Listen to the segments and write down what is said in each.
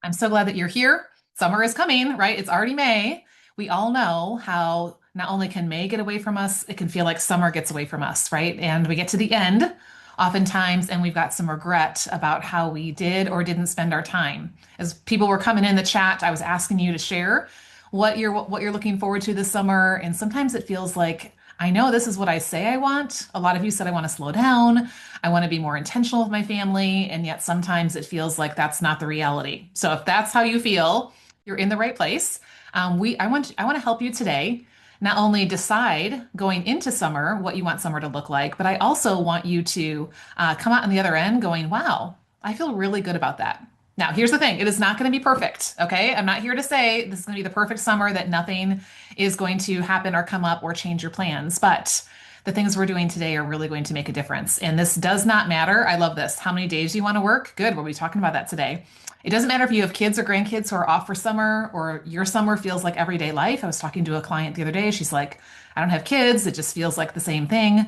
I'm so glad that you're here. Summer is coming, right? It's already May. We all know how not only can May get away from us, it can feel like summer gets away from us, right? And we get to the end oftentimes and we've got some regret about how we did or didn't spend our time. As people were coming in the chat, I was asking you to share what you're looking forward to this summer, and sometimes it feels like I know this is what I say I want. A lot of you said I want to slow down. I want to be more intentional with my family, and yet sometimes it feels like that's not the reality. So if that's how you feel, you're in the right place. I want to help you today not only decide going into summer what you want summer to look like, but I also want you to come out on the other end going, wow, I feel really good about that. Now, here's the thing. It is not going to be perfect, okay? I'm not here to say this is going to be the perfect summer, that nothing is going to happen or come up or change your plans, but the things we're doing today are really going to make a difference. And this does not matter. I love this. How many days do you want to work? Good. We'll be talking about that today. It doesn't matter if you have kids or grandkids who are off for summer or your summer feels like everyday life. I was talking to a client the other day. She's like, I don't have kids. It just feels like the same thing.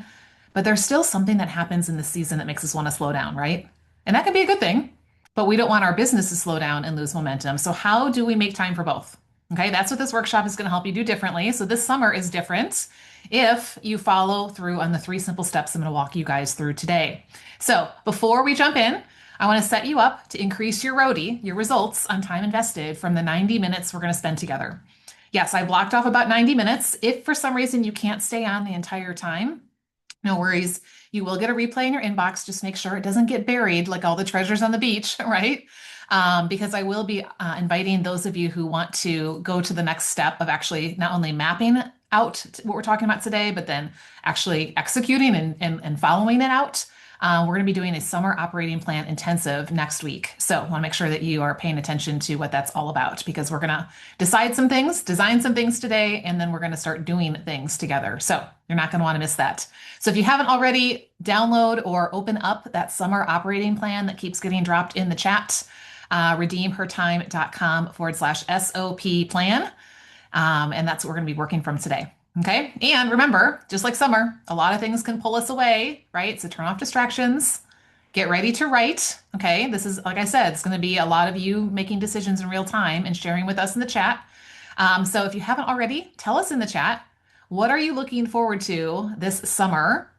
But there's still something that happens in the season that makes us want to slow down, right? And that can be a good thing, but we don't want our business to slow down and lose momentum. So how do we make time for both? Okay, that's what this workshop is going to help you do differently. So this summer is different if you follow through on the 3 simple steps I'm going to walk you guys through today. So before we jump in, I want to set you up to increase your RODI, your results on time invested from the 90 minutes we're going to spend together. Yes, I blocked off about 90 minutes. If for some reason you can't stay on the entire time, no worries. You will get a replay in your inbox. Just make sure it doesn't get buried like all the treasures on the beach, right? Because I will be inviting those of you who want to go to the next step of actually not only mapping out what we're talking about today, but then actually executing and following it out. We're going to be doing a summer operating plan intensive next week. So I want to make sure that you are paying attention to what that's all about, because we're going to decide some things, design some things today, and then we're going to start doing things together. So you're not going to want to miss that. So if you haven't already, download or open up that summer operating plan that keeps getting dropped in the chat, redeemhertime.com/SOP plan. And that's what we're going to be working from today. Okay. And remember, just like summer, a lot of things can pull us away, right? So turn off distractions, get ready to write. Okay. This is, like I said, it's going to be a lot of you making decisions in real time and sharing with us in the chat. So if you haven't already, tell us in the chat, what are you looking forward to this summer?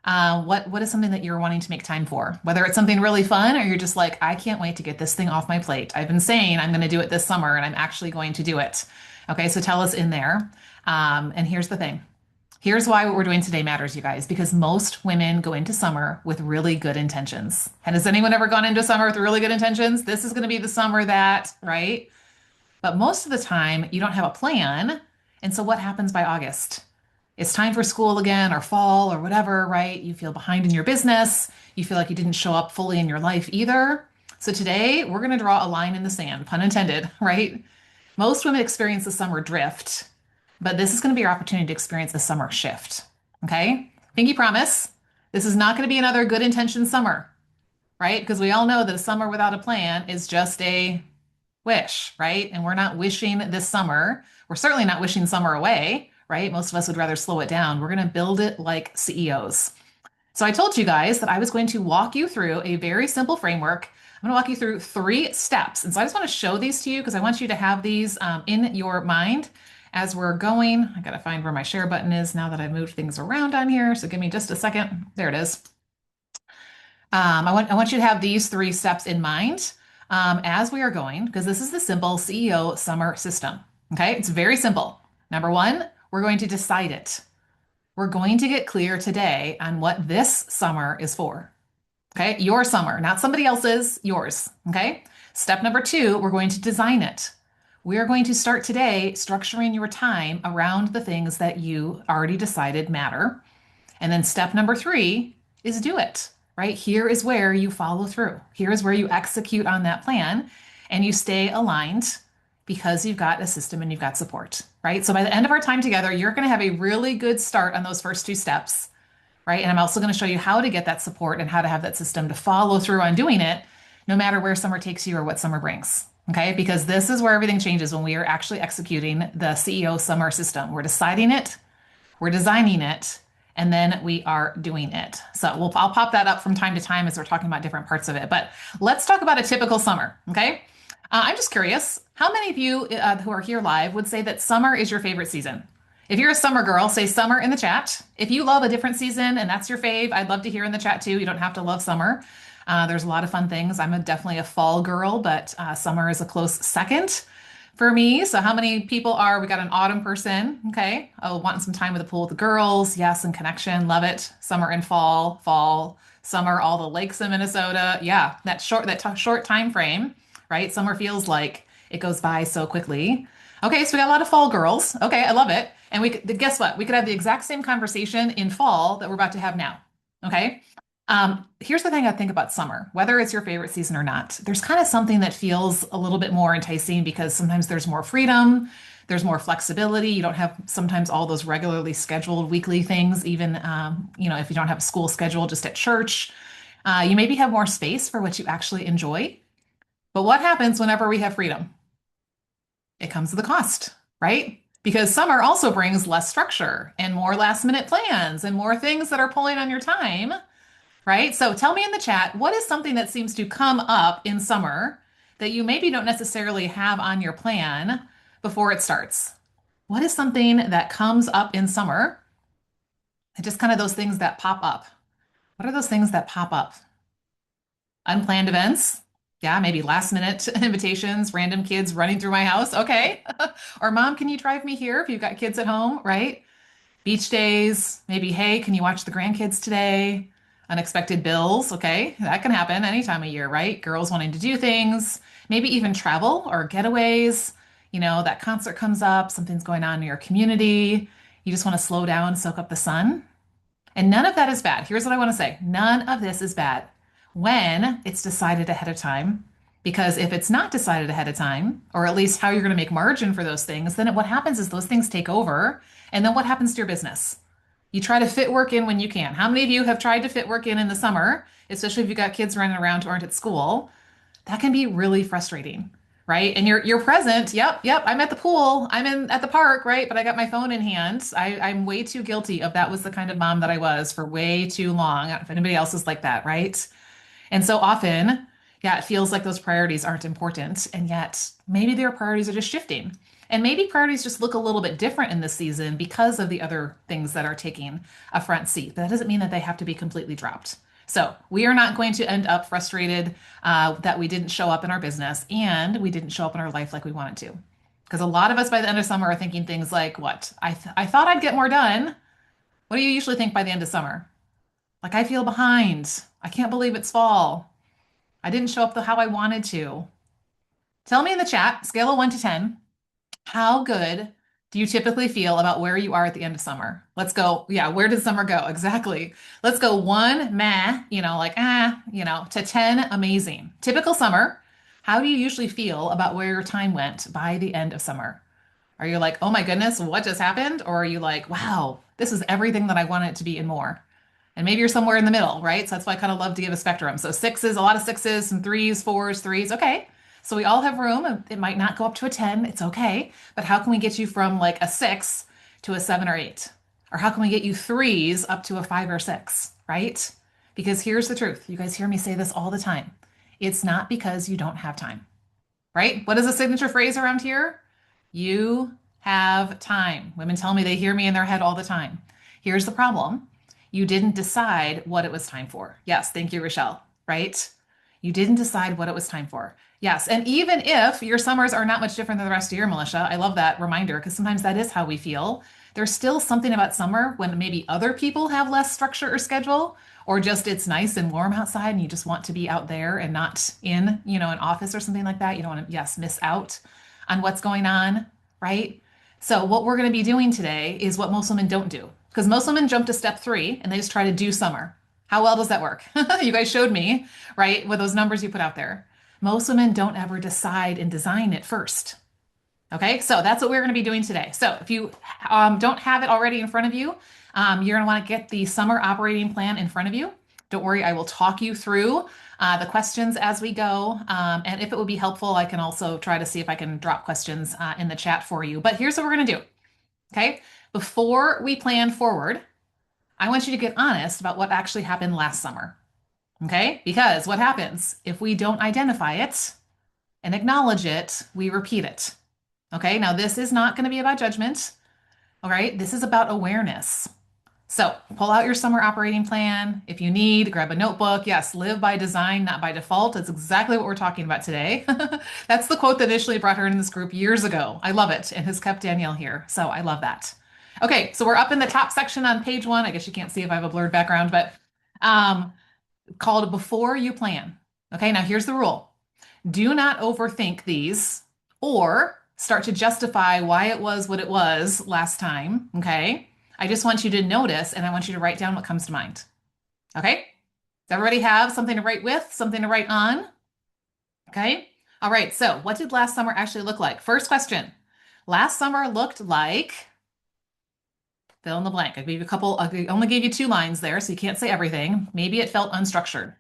What is something that you're wanting to make time for? Whether it's something really fun or you're just like, I can't wait to get this thing off my plate. I've been saying I'm going to do it this summer and I'm actually going to do it. Okay, so tell us in there. And here's the thing. Here's why what we're doing today matters, you guys, because most women go into summer with really good intentions. And has anyone ever gone into summer with really good intentions? This is going to be the summer that, right? But most of the time, you don't have a plan. And so what happens by August? It's time for school again or fall or whatever, right? You feel behind in your business. You feel like you didn't show up fully in your life either. So today, we're going to draw a line in the sand, pun intended, right? Most women experience the summer drift, but this is going to be your opportunity to experience a summer shift. Okay? Pinky promise. This is not going to be another good intention summer, right? Because we all know that a summer without a plan is just a wish, right? And we're not wishing this summer. We're certainly not wishing summer away, right? Most of us would rather slow it down. We're going to build it like CEOs. So I told you guys that I was going to walk you through a very simple framework. I'm going to walk you through 3 steps. And so I just want to show these to you because I want you to have these in your mind as we're going. I got to find where my share button is now that I've moved things around on here. So give me just a second. There it is. I want you to have these 3 steps in mind as we are going, because this is the simple CEO summer system. Okay, it's very simple. Number 1, we're going to decide it. We're going to get clear today on what this summer is for. Okay, your summer, not somebody else's, yours. Okay, step number 2, we're going to design it. We are going to start today structuring your time around the things that you already decided matter. And then step number 3 is do it, right? Here is where you follow through. Here is where you execute on that plan and you stay aligned because you've got a system and you've got support, right? So by the end of our time together, you're going to have a really good start on those first 2 steps, right? And I'm also going to show you how to get that support and how to have that system to follow through on doing it, no matter where summer takes you or what summer brings. Okay, because this is where everything changes when we are actually executing the CEO summer system. We're deciding it, we're designing it, and then we are doing it. So I'll pop that up from time to time as we're talking about different parts of it. But let's talk about a typical summer, okay? I'm just curious, how many of you who are here live would say that summer is your favorite season? If you're a summer girl, say summer in the chat. If you love a different season and that's your fave, I'd love to hear in the chat too. You don't have to love summer. There's a lot of fun things. Definitely a fall girl, but summer is a close second for me. So how many people are, we got an autumn person. Okay. Oh, wanting some time with the pool with the girls. Yes. And connection. Love it. Summer and fall, summer, all the lakes in Minnesota. Yeah. Short time frame, right? Summer feels like it goes by so quickly. Okay. So we got a lot of fall girls. Okay. I love it. And guess what? We could have the exact same conversation in fall that we're about to have now. Okay. Here's the thing I think about summer, whether it's your favorite season or not, there's kind of something that feels a little bit more enticing because sometimes there's more freedom, there's more flexibility. You don't have sometimes all those regularly scheduled weekly things, even if you don't have a school schedule just at church. You maybe have more space for what you actually enjoy. But what happens whenever we have freedom? It comes with a cost, right? Because summer also brings less structure and more last minute plans and more things that are pulling on your time, right? So tell me in the chat, what is something that seems to come up in summer that you maybe don't necessarily have on your plan before it starts? What is something that comes up in summer? And just kind of those things that pop up. What are those things that pop up? Unplanned events. Yeah, maybe last minute invitations, random kids running through my house. Okay. Or mom, can you drive me here if you've got kids at home, right? Beach days, maybe, hey, can you watch the grandkids today? Unexpected bills. Okay. That can happen any time of year, right? Girls wanting to do things, maybe even travel or getaways. That concert comes up, something's going on in your community. You just want to slow down, soak up the sun. And none of that is bad. Here's what I want to say. None of this is bad when it's decided ahead of time. Because if it's not decided ahead of time, or at least how you're going to make margin for those things, then what happens is those things take over. And then what happens to your business? You try to fit work in when you can. How many of you have tried to fit work in the summer, especially if you've got kids running around who aren't at school? That can be really frustrating, right? And you're present. Yep. I'm at the pool. I'm in at the park, right? But I got my phone in hand. I'm way too guilty of that was the kind of mom that I was for way too long. If anybody else is like that, right? And so often, yeah, it feels like those priorities aren't important. And yet maybe their priorities are just shifting. And maybe priorities just look a little bit different in this season because of the other things that are taking a front seat. But that doesn't mean that they have to be completely dropped. So we are not going to end up frustrated that we didn't show up in our business and we didn't show up in our life like we wanted to. Because a lot of us by the end of summer are thinking things like, what? I thought I'd get more done. What do you usually think by the end of summer? Like, I feel behind. I can't believe it's fall. I didn't show up how I wanted to. Tell me in the chat, scale of 1 to 10, how good do you typically feel about where you are at the end of summer? Let's go. Yeah, where did summer go? Exactly. Let's go 1, meh, to 10, amazing. Typical summer. How do you usually feel about where your time went by the end of summer? Are you like, oh my goodness, what just happened? Or are you like, wow, this is everything that I wanted it to be and more? And maybe you're somewhere in the middle, right? So that's why I kind of love to give a spectrum. So sixes, a lot of sixes, some threes, fours, threes. Okay. So we all have room. It might not go up to a 10. It's okay. But how can we get you from like a 6 to a 7 or 8? Or how can we get you threes up to a 5 or 6, right? Because here's the truth. You guys hear me say this all the time. It's not because you don't have time, right? What is a signature phrase around here? You have time. Women tell me they hear me in their head all the time. Here's the problem. You didn't decide what it was time for. Yes, thank you, Rochelle, right? You didn't decide what it was time for. Yes, and even if your summers are not much different than the rest of your, Militia, I love that reminder because sometimes that is how we feel. There's still something about summer when maybe other people have less structure or schedule, or just it's nice and warm outside and you just want to be out there and not in, an office or something like that. You don't want to, yes, miss out on what's going on, right? So what we're going to be doing today is what most women don't do. Because most women jump to step 3 and they just try to do summer. How well does that work? You guys showed me, right, with those numbers you put out there. Most women don't ever decide and design it first. Okay, so that's what we're going to be doing today. So if you don't have it already in front of you, you're going to want to get the summer operating plan in front of you. Don't worry, I will talk you through the questions as we go. And if it would be helpful, I can also try to see if I can drop questions in the chat for you. But here's what we're going to do. Okay, before we plan forward, I want you to get honest about what actually happened last summer. Okay? Because what happens if we don't identify it and acknowledge it, we repeat it. Okay? Now, this is not going to be about judgment. All right? This is about awareness. So pull out your summer operating plan. If you need, grab a notebook. Yes, live by design, not by default. That's exactly what we're talking about today. That's the quote that initially brought her in this group years ago. I love it and has kept Danielle here. So I love that. Okay, so we're up in the top section on page one. I guess you can't see if I have a blurred background, but um, called Before You Plan. Okay, now here's the rule. Do not overthink these or start to justify why it was what it was last time. Okay. I just want you to notice and I want you to write down what comes to mind. Okay. Does everybody have something to write with, something to write on? Okay. All right. So, what did last summer actually look like? First question. Last summer looked like fill in the blank. I gave you a couple, I only gave you two lines there, so you can't say everything. Maybe it felt unstructured.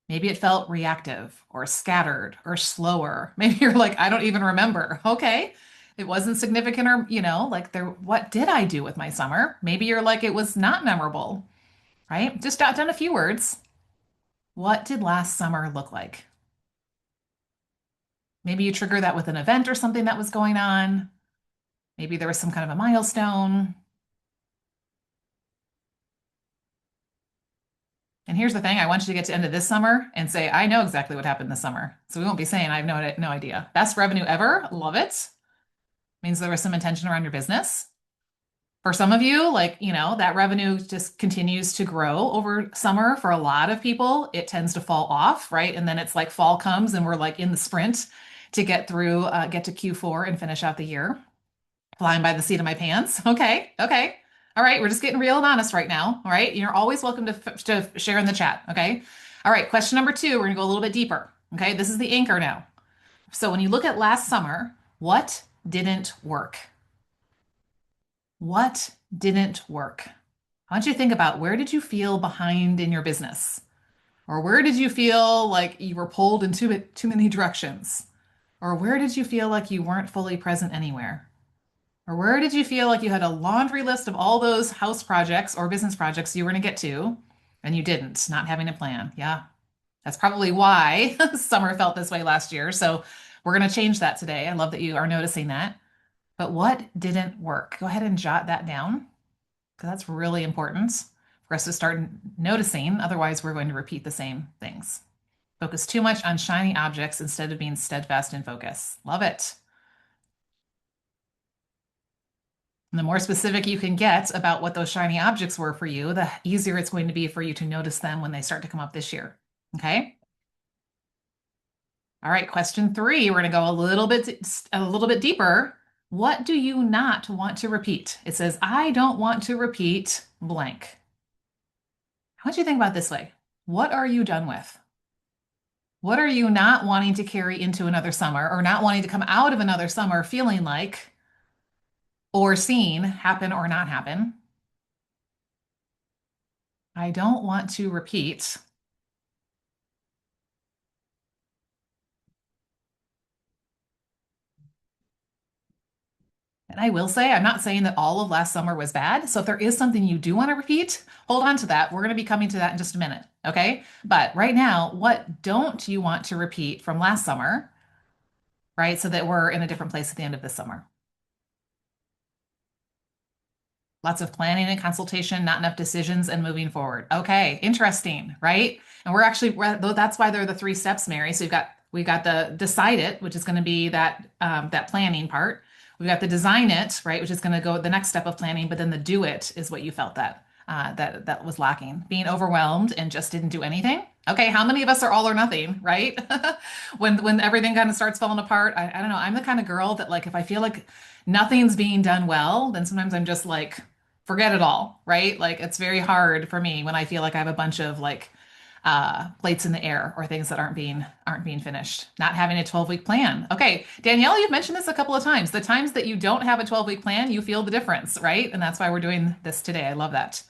Maybe it felt reactive or scattered or slower. Maybe you're like, I don't even remember. Okay. It wasn't significant or, like what did I do with my summer? Maybe you're like, it was not memorable, right? Just jot down a few words. What did last summer look like? Maybe you trigger that with an event or something that was going on. Maybe there was some kind of a milestone. And here's the thing, I want you to get to the end of this summer and say, I know exactly what happened this summer. So we won't be saying I have no idea. Best revenue ever. Love it. Means there was some intention around your business. For some of you, that revenue just continues to grow over summer. For a lot of people, it tends to fall off, right? And then it's like fall comes and we're like in the sprint to get through, get to Q4 and finish out the year. Flying by the seat of my pants. Okay. Okay. All right. We're just getting real and honest right now. All right. You're always welcome to share in the chat. Okay. All right. Question number two, we're going to go a little bit deeper. Okay. This is the anchor now. So when you look at last summer, what didn't work? What didn't work? I want you to think about where did you feel behind in your business? Or where did you feel like you were pulled in too many directions? Or where did you feel like you weren't fully present anywhere? Or where did you feel like you had a laundry list of all those house projects or business projects you were going to get to and you didn't, not having a plan? Yeah, that's probably why summer felt this way last year. So we're going to change that today. I love that you are noticing that. But what didn't work? Go ahead and jot that down because that's really important for us to start noticing. Otherwise, we're going to repeat the same things. Focus too much on shiny objects instead of being steadfast in focus. Love it. And the more specific you can get about what those shiny objects were for you, the easier it's going to be for you to notice them when they start to come up this year. Okay. All right. Question three. We're going to go a little bit deeper. What do you not want to repeat? It says, I don't want to repeat blank. I want you to think about it this way. What are you done with? What are you not wanting to carry into another summer or not wanting to come out of another summer feeling like or seeing happen or not happen? I don't want to repeat. And I will say, I'm not saying that all of last summer was bad. So if there is something you do want to repeat, hold on to that. We're going to be coming to that in just a minute. Okay. But right now, what don't you want to repeat from last summer? Right. So that we're in a different place at the end of this summer. Lots of planning and consultation, not enough decisions and moving forward. Okay, interesting, right? And that's why they're the three steps, Mary. So we've got the decide it, which is going to be that planning part. We've got the design it, right, which is going to go the next step of planning, but then the do it is what you felt that was lacking. Being overwhelmed and just didn't do anything. Okay, how many of us are all or nothing, right? When everything kind of starts falling apart, I don't know. I'm the kind of girl that like if I feel like nothing's being done well, then sometimes I'm just like forget it all, right? Like it's very hard for me when I feel like I have a bunch of like plates in the air or things that aren't being finished. Not having a 12-week plan. Okay, Danielle, you've mentioned this a couple of times. The times that you don't have a 12-week plan, you feel the difference, right? And that's why we're doing this today. I love that.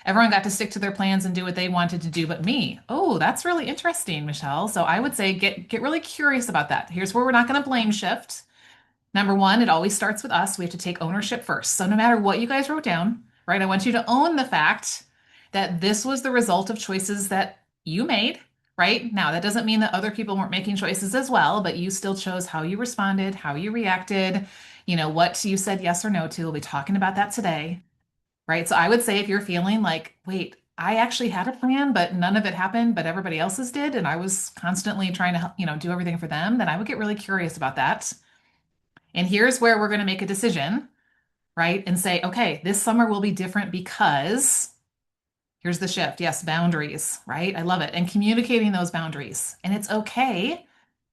Everyone got to stick to their plans and do what they wanted to do, but me. Oh, that's really interesting, Michelle. So I would say get really curious about that. Here's where we're not going to blame shift. Number one, it always starts with us. We have to take ownership first. So no matter what you guys wrote down, right, I want you to own the fact that this was the result of choices that you made, right? Now, that doesn't mean that other people weren't making choices as well, but you still chose how you responded, how you reacted, what you said yes or no to. We'll be talking about that today, right? So I would say if you're feeling like, wait, I actually had a plan, but none of it happened, but everybody else's did, and I was constantly trying to, do everything for them, then I would get really curious about that. And here's where we're going to make a decision, right? And say, okay, this summer will be different because here's the shift. Yes, boundaries, right? I love it. And communicating those boundaries. And it's okay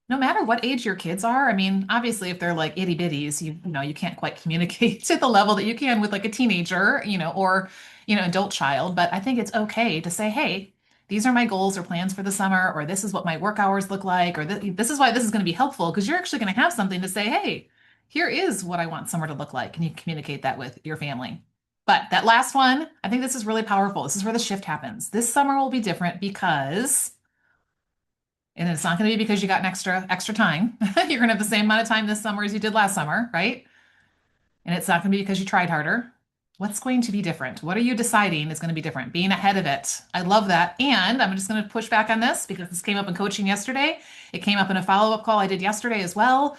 no matter what age your kids are. I mean, obviously, if they're like itty bitties, you can't quite communicate to the level that you can with like a teenager, or adult child. But I think it's okay to say, hey, these are my goals or plans for the summer, or this is what my work hours look like, or this is why this is going to be helpful because you're actually going to have something to say, hey, here is what I want summer to look like. And you communicate that with your family. But that last one, I think this is really powerful. This is where the shift happens. This summer will be different because and it's not going to be because you got an extra time. You're going to have the same amount of time this summer as you did last summer, right? And it's not going to be because you tried harder. What's going to be different? What are you deciding is going to be different? Being ahead of it. I love that. And I'm just going to push back on this because this came up in coaching yesterday. It came up in a follow-up call I did yesterday as well.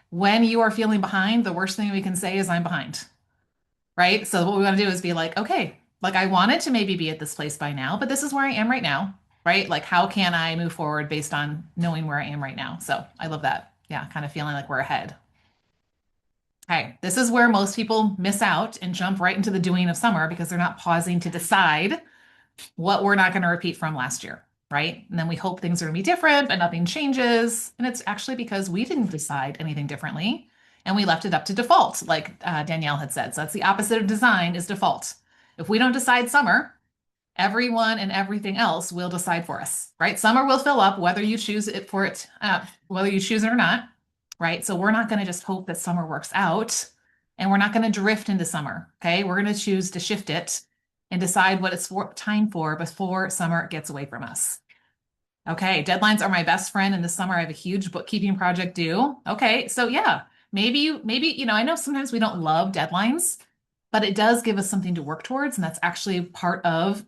When you are feeling behind, the worst thing we can say is I'm behind, right? So what we want to do is be like, okay, like I wanted to maybe be at this place by now, but this is where I am right now, right? Like how can I move forward based on knowing where I am right now? So I love that. Yeah, kind of feeling like we're ahead. Okay, this is where most people miss out and jump right into the doing of summer because they're not pausing to decide what we're not going to repeat from last year, right? And then we hope things are going to be different, but nothing changes. And it's actually because we didn't decide anything differently and we left it up to default, like Danielle had said. So that's the opposite of design is default. If we don't decide summer, everyone and everything else will decide for us, right? Summer will fill up whether you choose it for it, whether you choose it or not, right? So we're not going to just hope that summer works out and we're not going to drift into summer, okay? We're going to choose to shift it and decide what it's time for before summer gets away from us. Okay, deadlines are my best friend. And this summer I have a huge bookkeeping project due. Okay, so yeah, maybe, I know sometimes we don't love deadlines, but it does give us something to work towards. And that's actually part of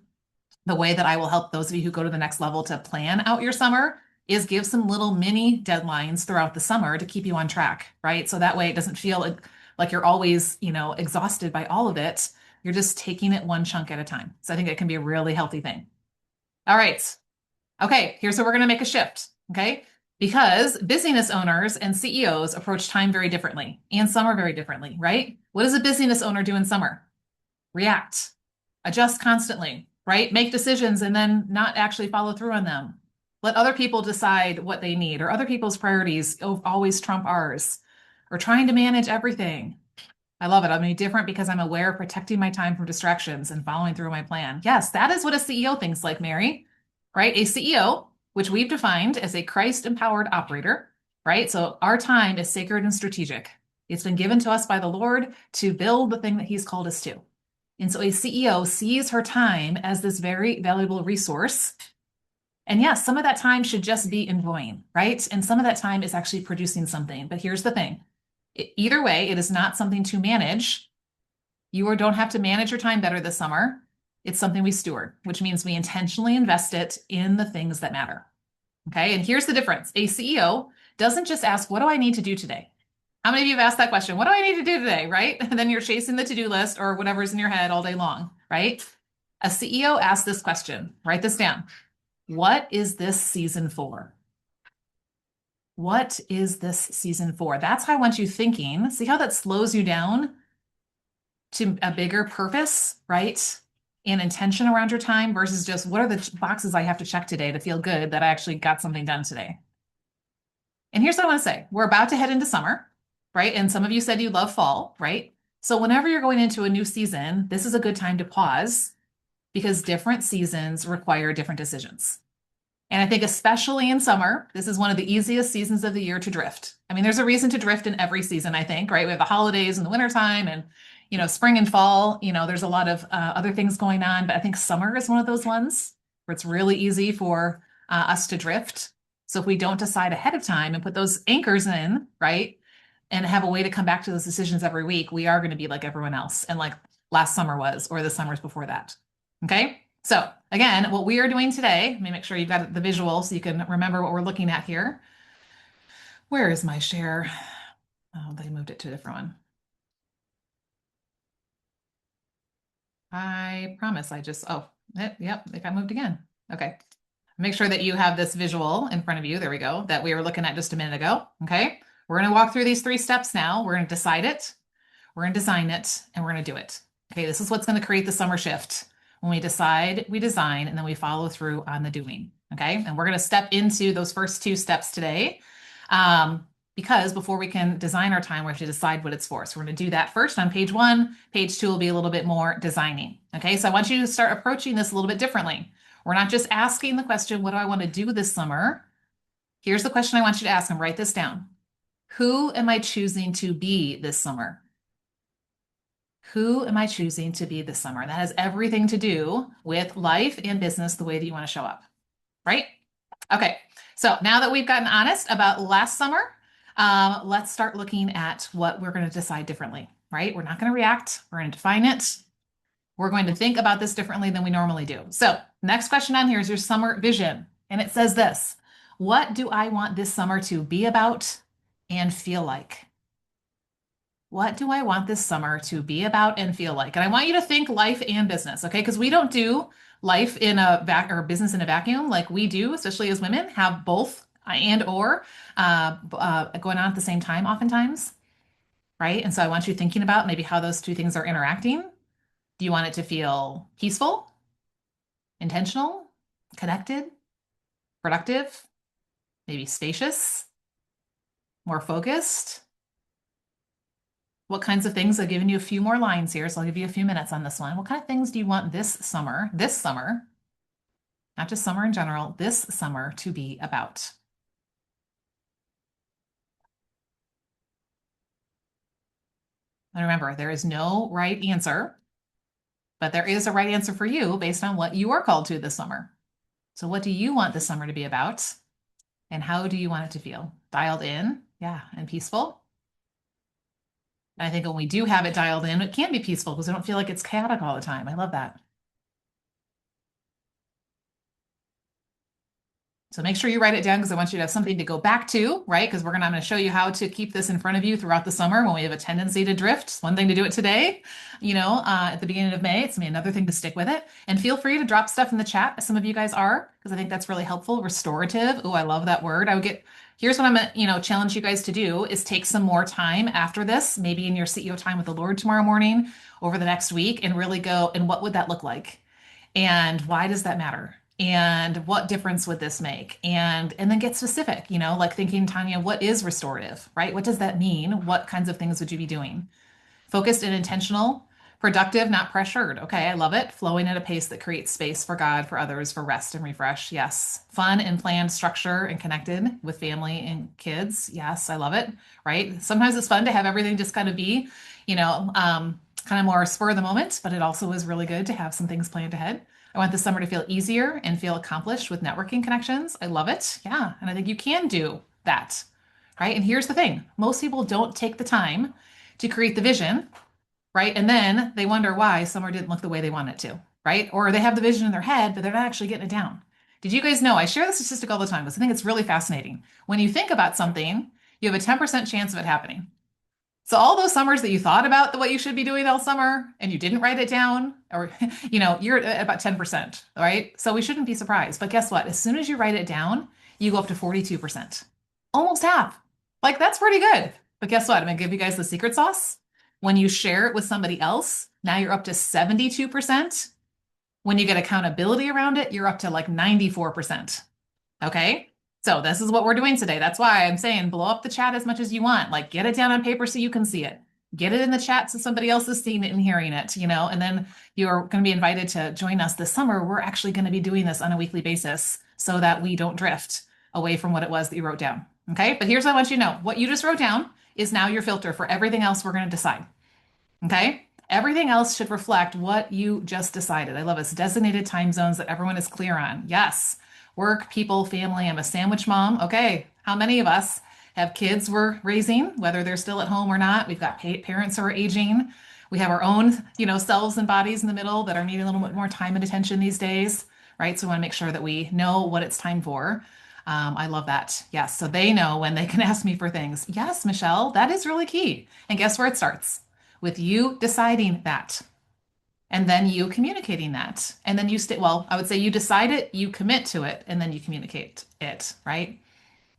the way that I will help those of you who go to the next level to plan out your summer is give some little mini deadlines throughout the summer to keep you on track, right? So that way it doesn't feel like you're always, exhausted by all of it. You're just taking it one chunk at a time. So I think it can be a really healthy thing. All right. Okay, here's where we're going to make a shift. Okay. Because busyness owners and CEOs approach time very differently and summer very differently, right? What does a busyness owner do in summer? React, adjust constantly, right? Make decisions and then not actually follow through on them. Let other people decide what they need or other people's priorities always trump ours or trying to manage everything. I love it. I'm going to be different because I'm aware of protecting my time from distractions and following through my plan. Yes, that is what a CEO thinks like, Mary, right? A CEO, which we've defined as a Christ-empowered operator, right? So our time is sacred and strategic. It's been given to us by the Lord to build the thing that he's called us to. And so a CEO sees her time as this very valuable resource. And yes, some of that time should just be enjoying, right? And some of that time is actually producing something. But here's the thing. Either way, it is not something to manage. You don't have to manage your time better this summer. It's something we steward, which means we intentionally invest it in the things that matter. Okay. And here's the difference. A CEO doesn't just ask, what do I need to do today? How many of you have asked that question? What do I need to do today? Right? And then you're chasing the to-do list or whatever's in your head all day long, right? A CEO asks this question. Write this down. What is this season for? What is this season for? That's how I want you thinking. See how that slows you down to a bigger purpose, right? And intention around your time versus just what are the boxes I have to check today to feel good that I actually got something done today. And here's what I want to say. We're about to head into summer, right? And some of you said you love fall, right? So whenever you're going into a new season, this is a good time to pause because different seasons require different decisions. And I think especially in summer, this is one of the easiest seasons of the year to drift. I mean, there's a reason to drift in every season, I think, right? We have the holidays and the wintertime and, spring and fall, there's a lot of other things going on, but I think summer is one of those ones where it's really easy for us to drift. So if we don't decide ahead of time and put those anchors in, right, and have a way to come back to those decisions every week, we are going to be like everyone else and like last summer was, or the summers before that. Okay. So again, what we are doing today, let me make sure you've got the visual so you can remember what we're looking at here. Where is my share? Oh, they moved it to a different one. I promise I just, oh, yep, it got moved again. Okay. Make sure that you have this visual in front of you. There we go, that we were looking at just a minute ago. Okay. We're going to walk through these three steps now. We're going to decide it, we're going to design it, and we're going to do it. Okay. This is what's going to create the summer shift. When we decide, we design, and then we follow through on the doing. Okay. And we're going to step into those first two steps today. Because before we can design our time, we have to decide what it's for. So we're going to do that first on page one. Page two will be a little bit more designing. Okay. So I want you to start approaching this a little bit differently. We're not just asking the question, what do I want to do this summer? Here's the question I want you to ask and write this down. Who am I choosing to be this summer? Who am I choosing to be this summer? And that has everything to do with life and business, the way that you want to show up, right? Okay. So now that we've gotten honest about last summer, let's start looking at what we're going to decide differently, right? We're not going to react. We're going to define it. We're going to think about this differently than we normally do. So next question on here is your summer vision. And it says this: what do I want this summer to be about and feel like? What do I want this summer to be about and feel like? And I want you to think life and business, okay? Because we don't do life in a or business in a vacuum like we do, especially as women, have both and or going on at the same time oftentimes, right? And so I want you thinking about maybe how those two things are interacting. Do you want it to feel peaceful, intentional, connected, productive, maybe spacious, more focused? What kinds of things? I've given you a few more lines here, so I'll give you a few minutes on this one. What kind of things do you want this summer, not just summer in general, this summer to be about? And remember, there is no right answer, but there is a right answer for you based on what you are called to this summer. So what do you want this summer to be about? And how do you want it to feel? Dialed in, yeah, and peaceful. And I think when we do have it dialed in, it can be peaceful because I don't feel like it's chaotic all the time. I love that. So make sure you write it down because I want you to have something to go back to, right? Because I'm going to show you how to keep this in front of you throughout the summer when we have a tendency to drift. It's one thing to do it today, at the beginning of May. It's going to be another thing to stick with it. And feel free to drop stuff in the chat, as some of you guys are, because I think that's really helpful. Restorative. Oh, I love that word. Here's what I'm going to, challenge you guys to do is take some more time after this, maybe in your CEO time with the Lord tomorrow morning, over the next week, and really go, and what would that look like? And why does that matter? And what difference would this make? And then get specific, like thinking, Tanya, what is restorative, right? What does that mean? What kinds of things would you be doing? Focused and intentional, productive, not pressured. Okay, I love it. Flowing at a pace that creates space for God, for others, for rest and refresh. Yes. Fun and planned structure and connected with family and kids. Yes, I love it. Right. Sometimes it's fun to have everything just kind of be, kind of more spur of the moment, but it also is really good to have some things planned ahead. I want the summer to feel easier and feel accomplished with networking connections. I love it. Yeah. And I think you can do that. Right. And here's the thing: most people don't take the time to create the vision, right? And then they wonder why summer didn't look the way they want it to, right? Or they have the vision in their head, but they're not actually getting it down. Did you guys know? I share this statistic all the time because I think it's really fascinating. When you think about something, you have a 10% chance of it happening. So all those summers that you thought about what you should be doing all summer and you didn't write it down, or you're at about 10%, right? So we shouldn't be surprised. But guess what? As soon as you write it down, you go up to 42%. Almost half. Like that's pretty good. But guess what? I'm gonna give you guys the secret sauce. When you share it with somebody else, now you're up to 72%. When you get accountability around it, you're up to like 94%. Okay. So this is what we're doing today. That's why I'm saying blow up the chat as much as you want. Like get it down on paper so you can see it. Get it in the chat so somebody else is seeing it and hearing it, and then you're going to be invited to join us this summer. We're actually going to be doing this on a weekly basis so that we don't drift away from what it was that you wrote down. Okay. But here's what I want you to know. What you just wrote down is now your filter for everything else we're going to decide. Okay. Everything else should reflect what you just decided. I love it. Designated time zones that everyone is clear on. Yes. Work, people, family. I'm a sandwich mom. Okay. How many of us have kids we're raising, whether they're still at home or not? We've got parents who are aging. We have our own, selves and bodies in the middle that are needing a little bit more time and attention these days, right? So we want to make sure that we know what it's time for. I love that. Yes. So they know when they can ask me for things. Yes, Michelle, that is really key. And guess where it starts? With you deciding that. And then you communicating that. And then well, I would say you decide it, you commit to it, and then you communicate it, right?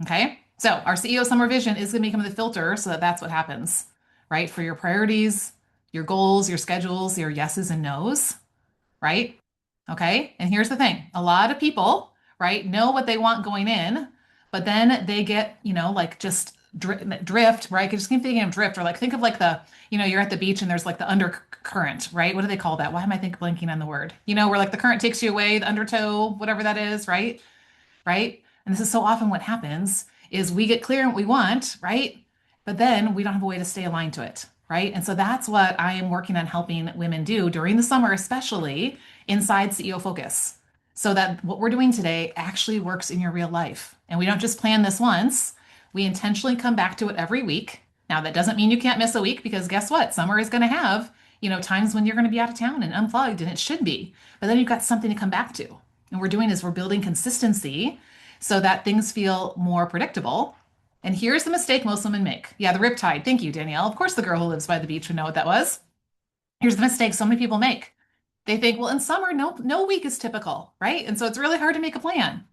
Okay. So our CEO summer vision is going to become the filter so that that's what happens, right? For your priorities, your goals, your schedules, your yeses and nos, right? Okay. And here's the thing. A lot of people, right, know what they want going in, but then they get, like just drift, right? Just keep thinking of drift or like think of like you're at the beach and there's like the undercurrent, right? What do they call that? Why am I think blanking on the word? Where like the current takes you away, the undertow, whatever that is, right? Right? And this is so often what happens is we get clear on what we want, right? But then we don't have a way to stay aligned to it, right? And so that's what I am working on helping women do during the summer, especially inside CEO Focus, so that what we're doing today actually works in your real life. And we don't just plan this once, we intentionally come back to it every week. Now, that doesn't mean you can't miss a week because guess what? Summer is going to have, times when you're going to be out of town and unplugged, and it should be. But then you've got something to come back to. And we're doing is we're building consistency so that things feel more predictable. And here's the mistake most women make. Yeah, the riptide. Thank you, Danielle. Of course, the girl who lives by the beach would know what that was. Here's the mistake so many people make. They think, well, in summer, no week is typical, right? And so it's really hard to make a plan.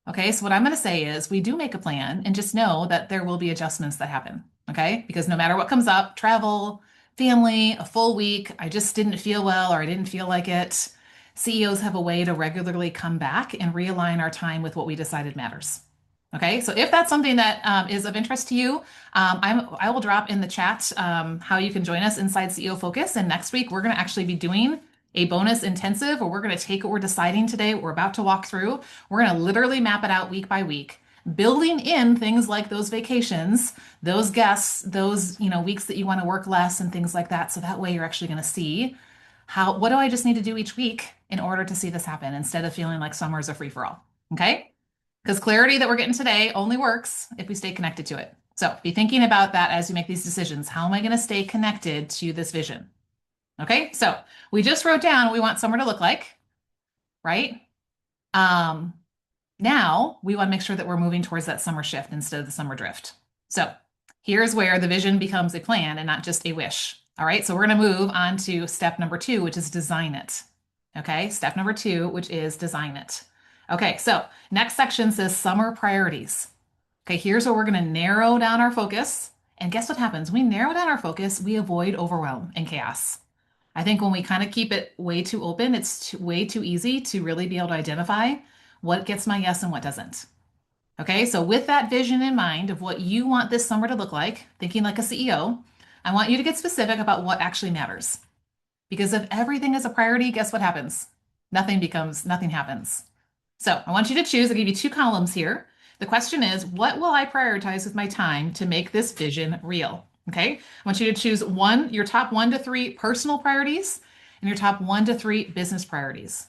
Okay, so what I'm going to say is we do make a plan and just know that there will be adjustments that happen. Okay, because no matter what comes up, travel, family, a full week, I just didn't feel well or I didn't feel like it. CEOs have a way to regularly come back and realign our time with what we decided matters. Okay, so if that's something that is of interest to you, I will drop in the chat how you can join us inside CEO Focus. And next week, we're going to actually be doing a bonus intensive where we're going to take what we're deciding today, what we're about to walk through. We're going to literally map it out week by week, building in things like those vacations, those guests, those, weeks that you want to work less and things like that. So that way you're actually going to see what do I just need to do each week in order to see this happen instead of feeling like summer is a free for all. Okay. Because clarity that we're getting today only works if we stay connected to it. So be thinking about that as you make these decisions. How am I going to stay connected to this vision? Okay, so we just wrote down what we want summer to look like, right? Um, Now we want to make sure that we're moving towards that summer shift instead of the summer drift. So here's where the vision becomes a plan and not just a wish. All right, so we're going to move on to step number 2, which is design it. Okay, step number 2, which is design it. Okay, so next section says summer priorities. Okay, here's where we're going to narrow down our focus. And guess what happens? When we narrow down our focus, we avoid overwhelm and chaos. I think when we kind of keep it way too open, it's way too easy to really be able to identify what gets my yes and what doesn't. Okay, so with that vision in mind of what you want this summer to look like, thinking like a CEO, I want you to get specific about what actually matters. Because if everything is a priority, guess what happens? Nothing happens. So I want you to choose. I'll give you 2 columns here. The question is, what will I prioritize with my time to make this vision real? Okay. I want you to choose your top 1 to 3 personal priorities and your top 1 to 3 business priorities.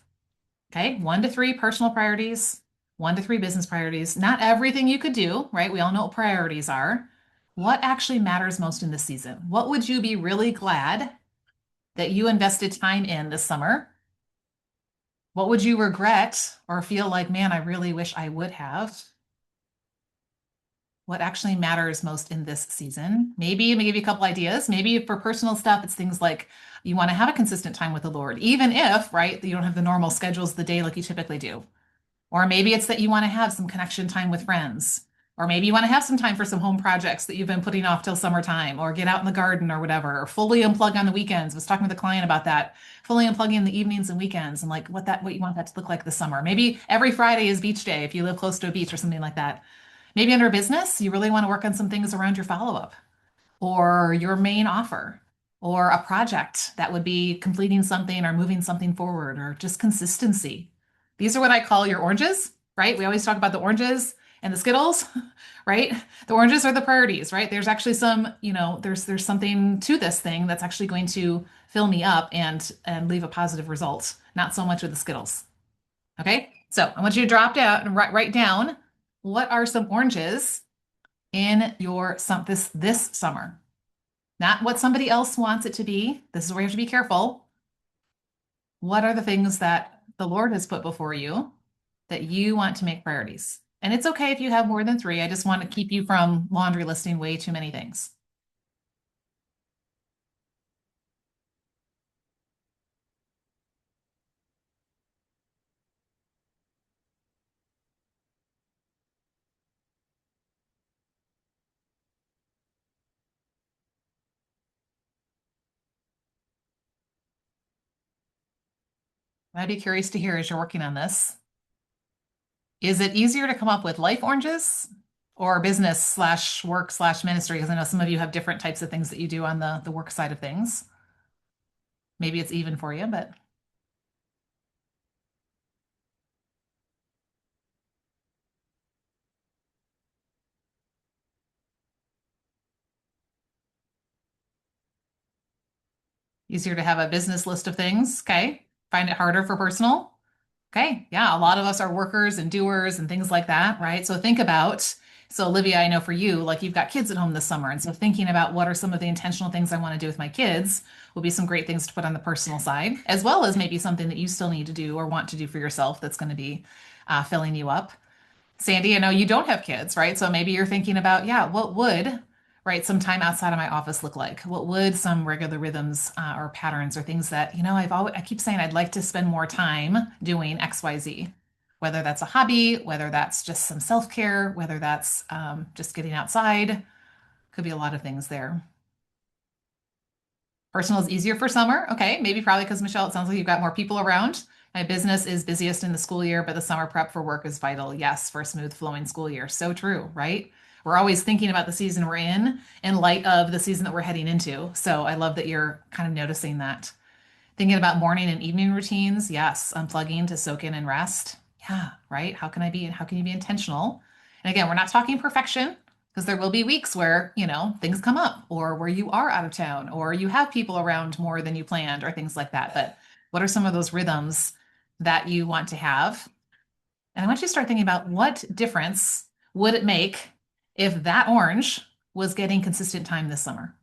Okay. 1 to 3 personal priorities, 1 to 3 business priorities. Not everything you could do, right? We all know what priorities are. What actually matters most in this season? What would you be really glad that you invested time in this summer? What would you regret or feel like, man, I really wish I would have? What actually matters most in this season? Maybe let me give you a couple ideas. Maybe for personal stuff, it's things like you want to have a consistent time with the Lord, even if, right, you don't have the normal schedules of the day like you typically do. Or maybe it's that you want to have some connection time with friends. Or maybe you want to have some time for some home projects that you've been putting off till summertime, or get out in the garden or whatever, or fully unplug on the weekends. I was talking with a client about that, fully unplugging in the evenings and weekends and like what you want that to look like this summer. Maybe every Friday is beach day if you live close to a beach or something like that. Maybe under business, you really want to work on some things around your follow-up or your main offer or a project that would be completing something or moving something forward or just consistency. These are what I call your oranges, right? We always talk about the oranges and the Skittles, right? The oranges are the priorities, right? There's actually some, there's something to this thing that's actually going to fill me up and leave a positive result, not so much with the Skittles. Okay? So I want you to drop down and write down what are some oranges in your this summer. not what somebody else wants it to be. This is where you have to be careful. What are the things that the Lord has put before you that you want to make priorities? And it's okay if you have more than three. I just want to keep you from laundry listing way too many things. I'd be curious to hear as you're working on this. Is it easier to come up with life oranges or business slash work slash ministry? Because I know some of you have different types of things that you do on the work side of things. Maybe it's even for you, but easier to have a business list of things. Okay. Find it harder for personal. Okay. Yeah. A lot of us are workers and doers and things like that, right? So think about, so Olivia, I know for you, like you've got kids at home this summer. And so thinking about what are some of the intentional things I want to do with my kids will be some great things to put on the personal side, as well as maybe something that you still need to do or want to do for yourself that's going to be filling you up. Sandy, I know you don't have kids, right? So maybe you're thinking about, yeah, what would, right, some time outside of my office look like? What would some regular rhythms or patterns or things that, I keep saying I'd like to spend more time doing XYZ, whether that's a hobby, whether that's just some self-care, whether that's just getting outside, could be a lot of things there. Personal is easier for summer. Okay, maybe probably because Michelle, it sounds like you've got more people around. My business is busiest in the school year, but the summer prep for work is vital. Yes, for a smooth flowing school year. So true, right? We're always thinking about the season we're in light of the season that we're heading into. So I love that you're kind of noticing that. Thinking about morning and evening routines. Yes, unplugging to soak in and rest. Yeah, right. How can you be intentional? And again, we're not talking perfection because there will be weeks where, things come up or where you are out of town or you have people around more than you planned or things like that. But what are some of those rhythms that you want to have? And I want you to start thinking about what difference would it make if that orange was getting consistent time this summer?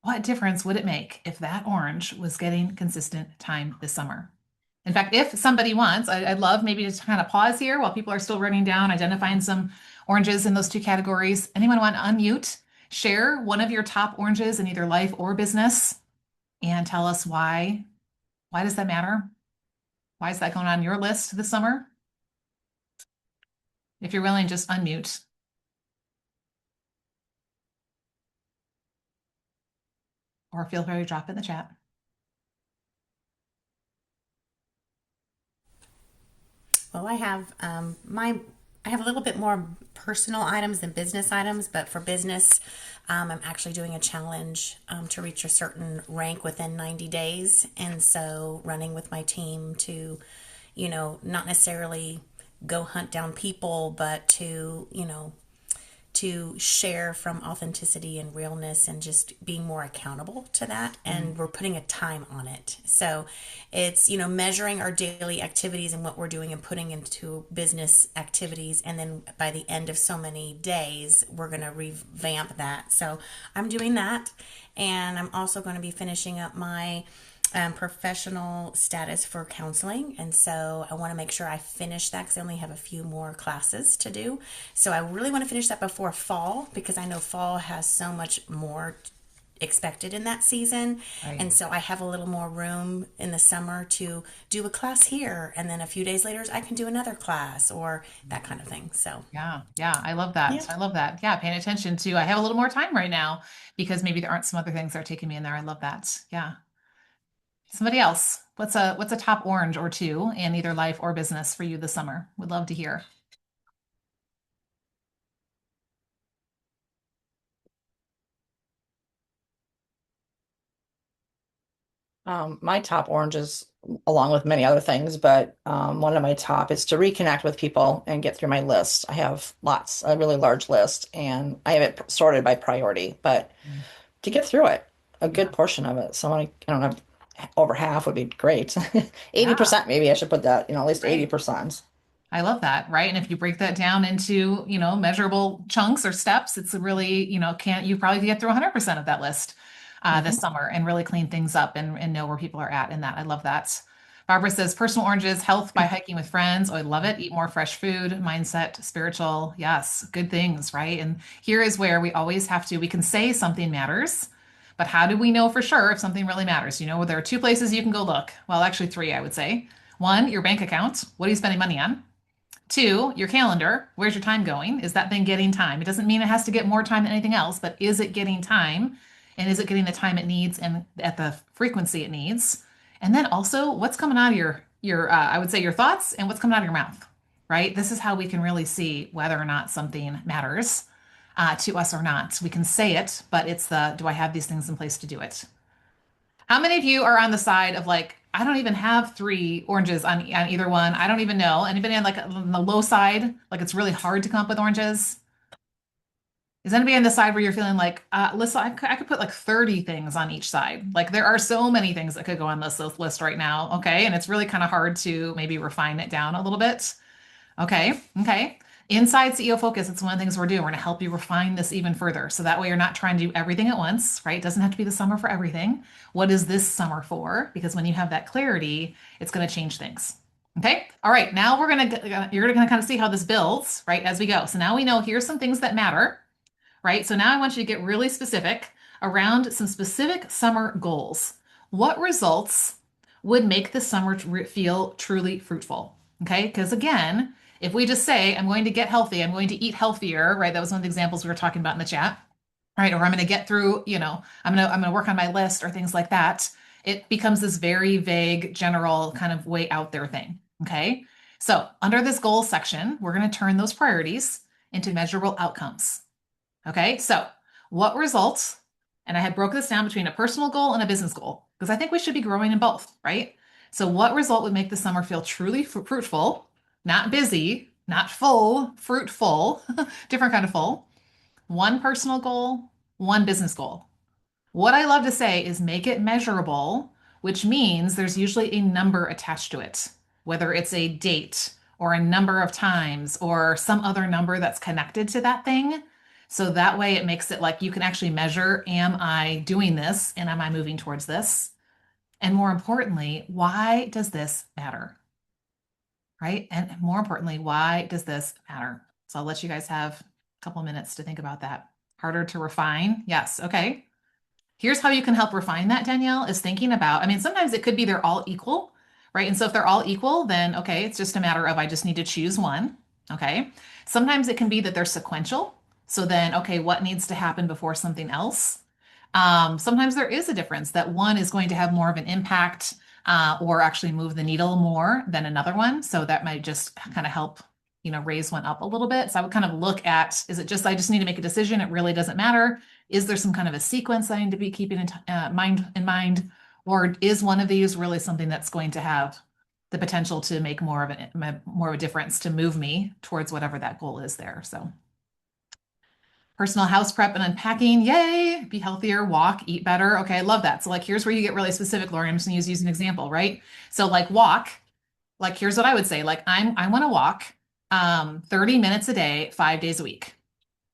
What difference would it make if that orange was getting consistent time this summer? In fact, if somebody wants, I'd love maybe to kind of pause here while people are still running down, identifying some oranges in those two categories. Anyone want to unmute, share one of your top oranges in either life or business, and tell us why? Why does that matter? Why is that going on your list this summer? If you're willing, just unmute or feel free to drop it in the chat. Well, I have a little bit more personal items than business items, but for business, I'm actually doing a challenge to reach a certain rank within 90 days, and so running with my team to, not necessarily go hunt down people, but to share from authenticity and realness and just being more accountable to that. Mm. And we're putting a time on it. So it's, measuring our daily activities and what we're doing and putting into business activities. And then by the end of so many days, we're going to revamp that. So I'm doing that. And I'm also going to be finishing up my professional status for counseling. And so I want to make sure I finish that because I only have a few more classes to do. So I really want to finish that before fall because I know fall has so much more expected in that season. Right. And so I have a little more room in the summer to do a class here. And then a few days later, I can do another class or that kind of thing. So, Yeah, yeah, I love that. yeah. I love that. Yeah, paying attention to, I have a little more time right now because maybe there aren't some other things that are taking me in there. I love that. Yeah. Somebody else, what's a top orange or two in either life or business for you this summer? Would love to hear. My top oranges, along with many other things, but one of my top is to reconnect with people and get through my list. I have lots, a really large list, and I have it sorted by priority, but Mm. to get through it, a good Yeah. portion of it. So I don't know, over half would be great. Yeah. 80% maybe I should put that, at least Right. 80%. I love that, right? And if you break that down into, measurable chunks or steps, it's really, can't you probably get through 100% of that list this Hmm. summer and really clean things up and know where people are at in that. I love that. Barbara says personal oranges, health by hiking with friends. Oh, I love it. Eat more fresh food, mindset, spiritual. Yes, good things, right? And here is where we always have to, we can say something matters, but how do we know for sure if something really matters? There are two places you can go look. Well, actually, three, I would say. One, your bank account. What are you spending money on? Two, your calendar. Where's your time going? Is that thing getting time? It doesn't mean it has to get more time than anything else, but is it getting time? And is it getting the time it needs and at the frequency it needs? And then also, what's coming out of your I would say your thoughts and what's coming out of your mouth, right? This is how we can really see whether or not something matters to us or not. We can say it, but it's the do I have these things in place to do it? How many of you are on the side of like, I don't even have three oranges on either one. I don't even know. Anybody on the low side? Like it's really hard to come up with oranges? Is anybody on the side where you're feeling like, Lisa, I could put like 30 things on each side. Like there are so many things that could go on this list right now. Okay. And it's really kind of hard to maybe refine it down a little bit. Okay. Okay. Inside CEO Focus, it's one of the things we're doing. We're going to help you refine this even further. So that way you're not trying to do everything at once, right? It doesn't have to be the summer for everything. What is this summer for? Because when you have that clarity, it's going to change things. Okay. All right. Now you're going to kind of see how this builds, right, as we go. So now we know here's some things that matter, right? So now I want you to get really specific around some specific summer goals. What results would make the summer feel truly fruitful? Okay. Because again, if we just say, I'm going to get healthy, I'm going to eat healthier, right? That was one of the examples we were talking about in the chat, right? Or I'm going to get through, I'm going to work on my list or things like that. It becomes this very vague, general kind of way out there thing. Okay. So under this goals section, we're going to turn those priorities into measurable outcomes. Okay, so what results, and I had broke this down between a personal goal and a business goal, because I think we should be growing in both, right? So what result would make the summer feel truly fruitful, not busy, not full, fruitful, different kind of full, one personal goal, one business goal. What I love to say is make it measurable, which means there's usually a number attached to it, whether it's a date or a number of times or some other number that's connected to that thing. So that way it makes it like you can actually measure, am I doing this and am I moving towards this? And more importantly, why does this matter? Right? And more importantly, why does this matter? So I'll let you guys have a couple minutes to think about that. Harder to refine? Yes. Okay. Here's how you can help refine that, Danielle, is thinking about, I mean, sometimes it could be they're all equal, right? And so if they're all equal, then okay, it's just a matter of I just need to choose one. Okay. Sometimes it can be that they're sequential. So then, okay, what needs to happen before something else? Sometimes there is a difference that one is going to have more of an impact or actually move the needle more than another one. So that might just kind of help, raise one up a little bit. So I would kind of look at, is it just I just need to make a decision? It really doesn't matter. Is there some kind of a sequence I need to be keeping in mind, or is one of these really something that's going to have the potential to make more of a difference to move me towards whatever that goal is there? So personal house prep and unpacking. Yay. Be healthier, walk, eat better. Okay, I love that. So, like, here's where you get really specific, Lori. I'm just going to use an example, right? So, like, walk, like, here's what I would say. Like, I want to walk 30 minutes a day, 5 days a week,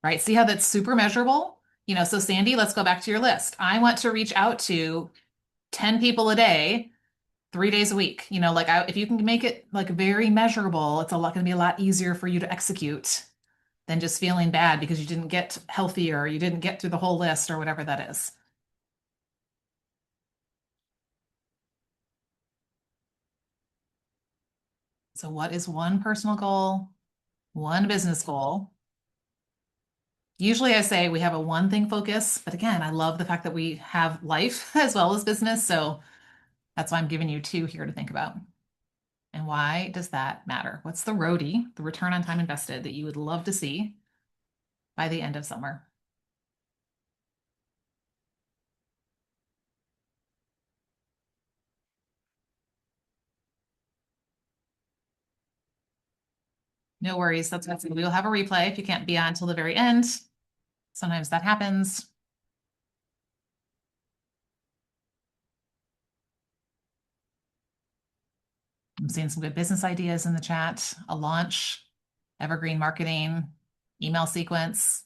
right? See how that's super measurable? So Sandy, let's go back to your list. I want to reach out to 10 people a day, 3 days a week. If you can make it like very measurable, it's going to be a lot easier for you to execute than just feeling bad because you didn't get healthier, or you didn't get through the whole list or whatever that is. So what is one personal goal, one business goal? Usually I say we have a one thing focus, but again, I love the fact that we have life as well as business. So that's why I'm giving you two here to think about. And why does that matter? What's the roadie, the return on time invested that you would love to see by the end of summer? No worries. That's what we'll have a replay if you can't be on until the very end. Sometimes that happens. I'm seeing some good business ideas in the chat, a launch, evergreen marketing, email sequence.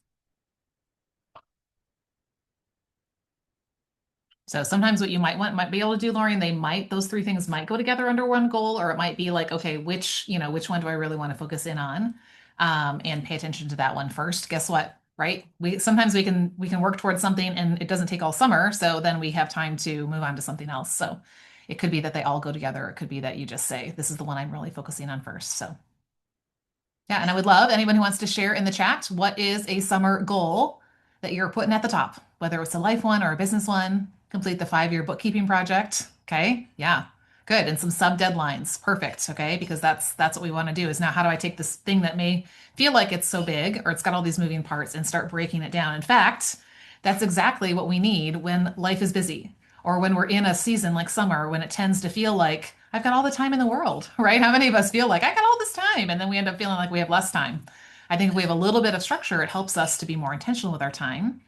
So sometimes what you might be able to do, Lorian, those three things might go together under one goal, or it might be like, okay, which one do I really want to focus in on? And pay attention to that one first. Guess what? Right? Sometimes we can work towards something and it doesn't take all summer. So then we have time to move on to something else. So it could be that they all go together. It could be that you just say, this is the one I'm really focusing on first. So yeah, and I would love anyone who wants to share in the chat what is a summer goal that you're putting at the top, whether it's a life one or a business one. Complete the 5-year bookkeeping project. Okay, yeah, good. And some sub deadlines. Perfect. Okay, because that's what we want to do. Is now how do I take this thing that may feel like it's so big or it's got all these moving parts and start breaking it down? In fact, that's exactly what we need when life is busy or when we're in a season like summer when it tends to feel like I've got all the time in the world, right? How many of us feel like I got all this time and then we end up feeling like we have less time? I think if we have a little bit of structure, it helps us to be more intentional with our time,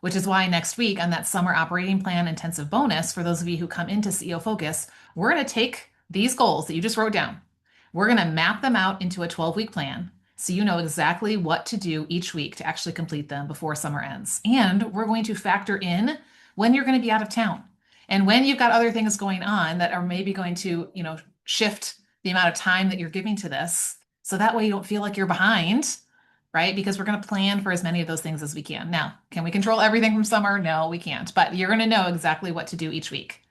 which is why next week on that summer operating plan intensive bonus, for those of you who come into CEO Focus, we're going to take these goals that you just wrote down. We're going to map them out into a 12-week plan so you know exactly what to do each week to actually complete them before summer ends. And we're going to factor in when you're going to be out of town and when you've got other things going on that are maybe going to, shift the amount of time that you're giving to this. So that way you don't feel like you're behind, right? Because we're going to plan for as many of those things as we can. Now, can we control everything from summer? No, we can't, but you're going to know exactly what to do each week.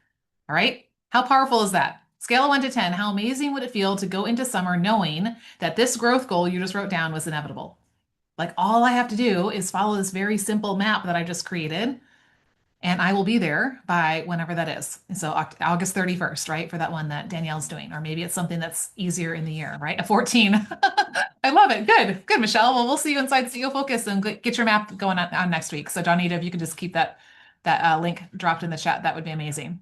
All right. How powerful is that? Scale of 1 to 10. How amazing would it feel to go into summer knowing that this growth goal you just wrote down was inevitable? Like all I have to do is follow this very simple map that I just created, and I will be there by whenever that is. So August 31st, right? For that one that Danielle's doing, or maybe it's something that's easier in the year, right? A 14. I love it. Good, good, Michelle. Well, we'll see you inside CEO Focus and get your map going on next week. So, Donita, if you could just keep that link dropped in the chat, that would be amazing.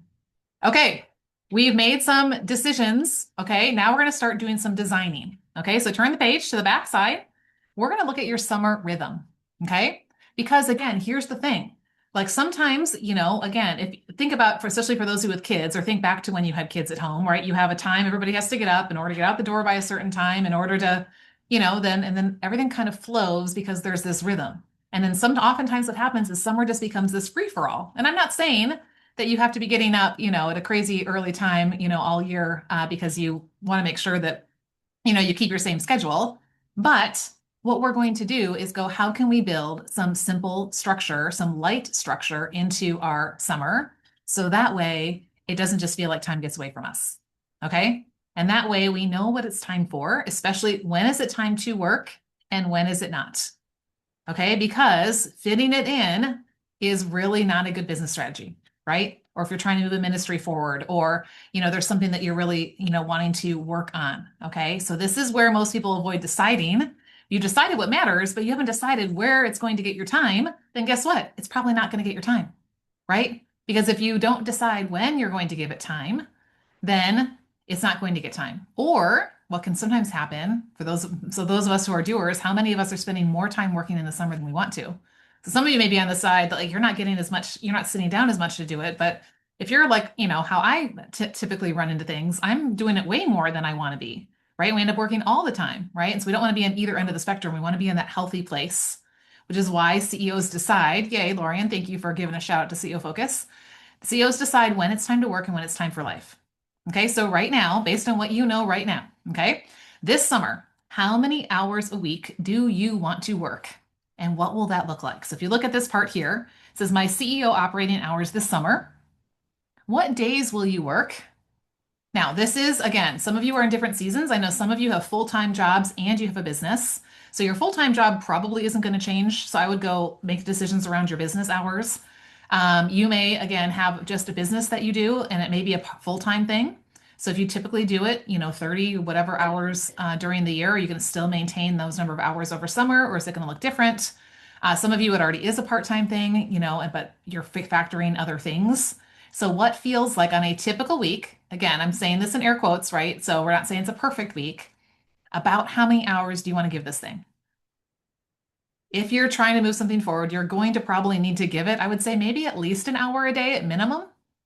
Okay, we've made some decisions. Okay, now we're going to start doing some designing. Okay, so turn the page to the back side. We're going to look at your summer rhythm. Okay, because again, here's the thing. Like sometimes, again, if think about, especially for those who with kids, or think back to when you had kids at home, right? You have a time everybody has to get up in order to get out the door by a certain time, in order to, then everything kind of flows because there's this rhythm. And then oftentimes what happens is summer just becomes this free for all. And I'm not saying that you have to be getting up, at a crazy early time, all year, because you want to make sure that, you keep your same schedule. But what we're going to do is go, how can we build some simple structure, some light structure into our summer? So that way it doesn't just feel like time gets away from us. Okay. And that way we know what it's time for, especially when is it time to work and when is it not? Okay. Because fitting it in is really not a good business strategy, right? Or if you're trying to move a ministry forward, or, there's something that you're really, wanting to work on. Okay. So this is where most people avoid deciding. You decided what matters, but you haven't decided where it's going to get your time, then guess what? It's probably not going to get your time, right? Because if you don't decide when you're going to give it time, then it's not going to get time. Or what can sometimes happen for those of us who are doers, how many of us are spending more time working in the summer than we want to? So some of you may be on the side that like you're not getting as much, you're not sitting down as much to do it, but if you're like, how I typically run into things, I'm doing it way more than I want to be, right? We end up working all the time, right? And so we don't want to be on either end of the spectrum. We want to be in that healthy place, which is why CEOs decide, yay, Lorian, thank you for giving a shout out to CEO Focus. CEOs decide when it's time to work and when it's time for life. Okay, so right now, based on what you know right now, okay, this summer, how many hours a week do you want to work? And what will that look like? So if you look at this part here, it says my CEO operating hours this summer. What days will you work? Now, this is, again, some of you are in different seasons. I know some of you have full-time jobs and you have a business. So your full-time job probably isn't going to change. So I would go make decisions around your business hours. You may, again, have just a business that you do, and it may be a full-time thing. So if you typically do it, 30 whatever hours during the year, are you can still maintain those number of hours over summer, or is it going to look different? Some of you, it already is a part-time thing, but you're factoring other things. So what feels like on a typical week, again, I'm saying this in air quotes, right? So we're not saying it's a perfect week. About how many hours do you want to give this thing? If you're trying to move something forward, you're going to probably need to give it, I would say maybe at least an hour a day at minimum,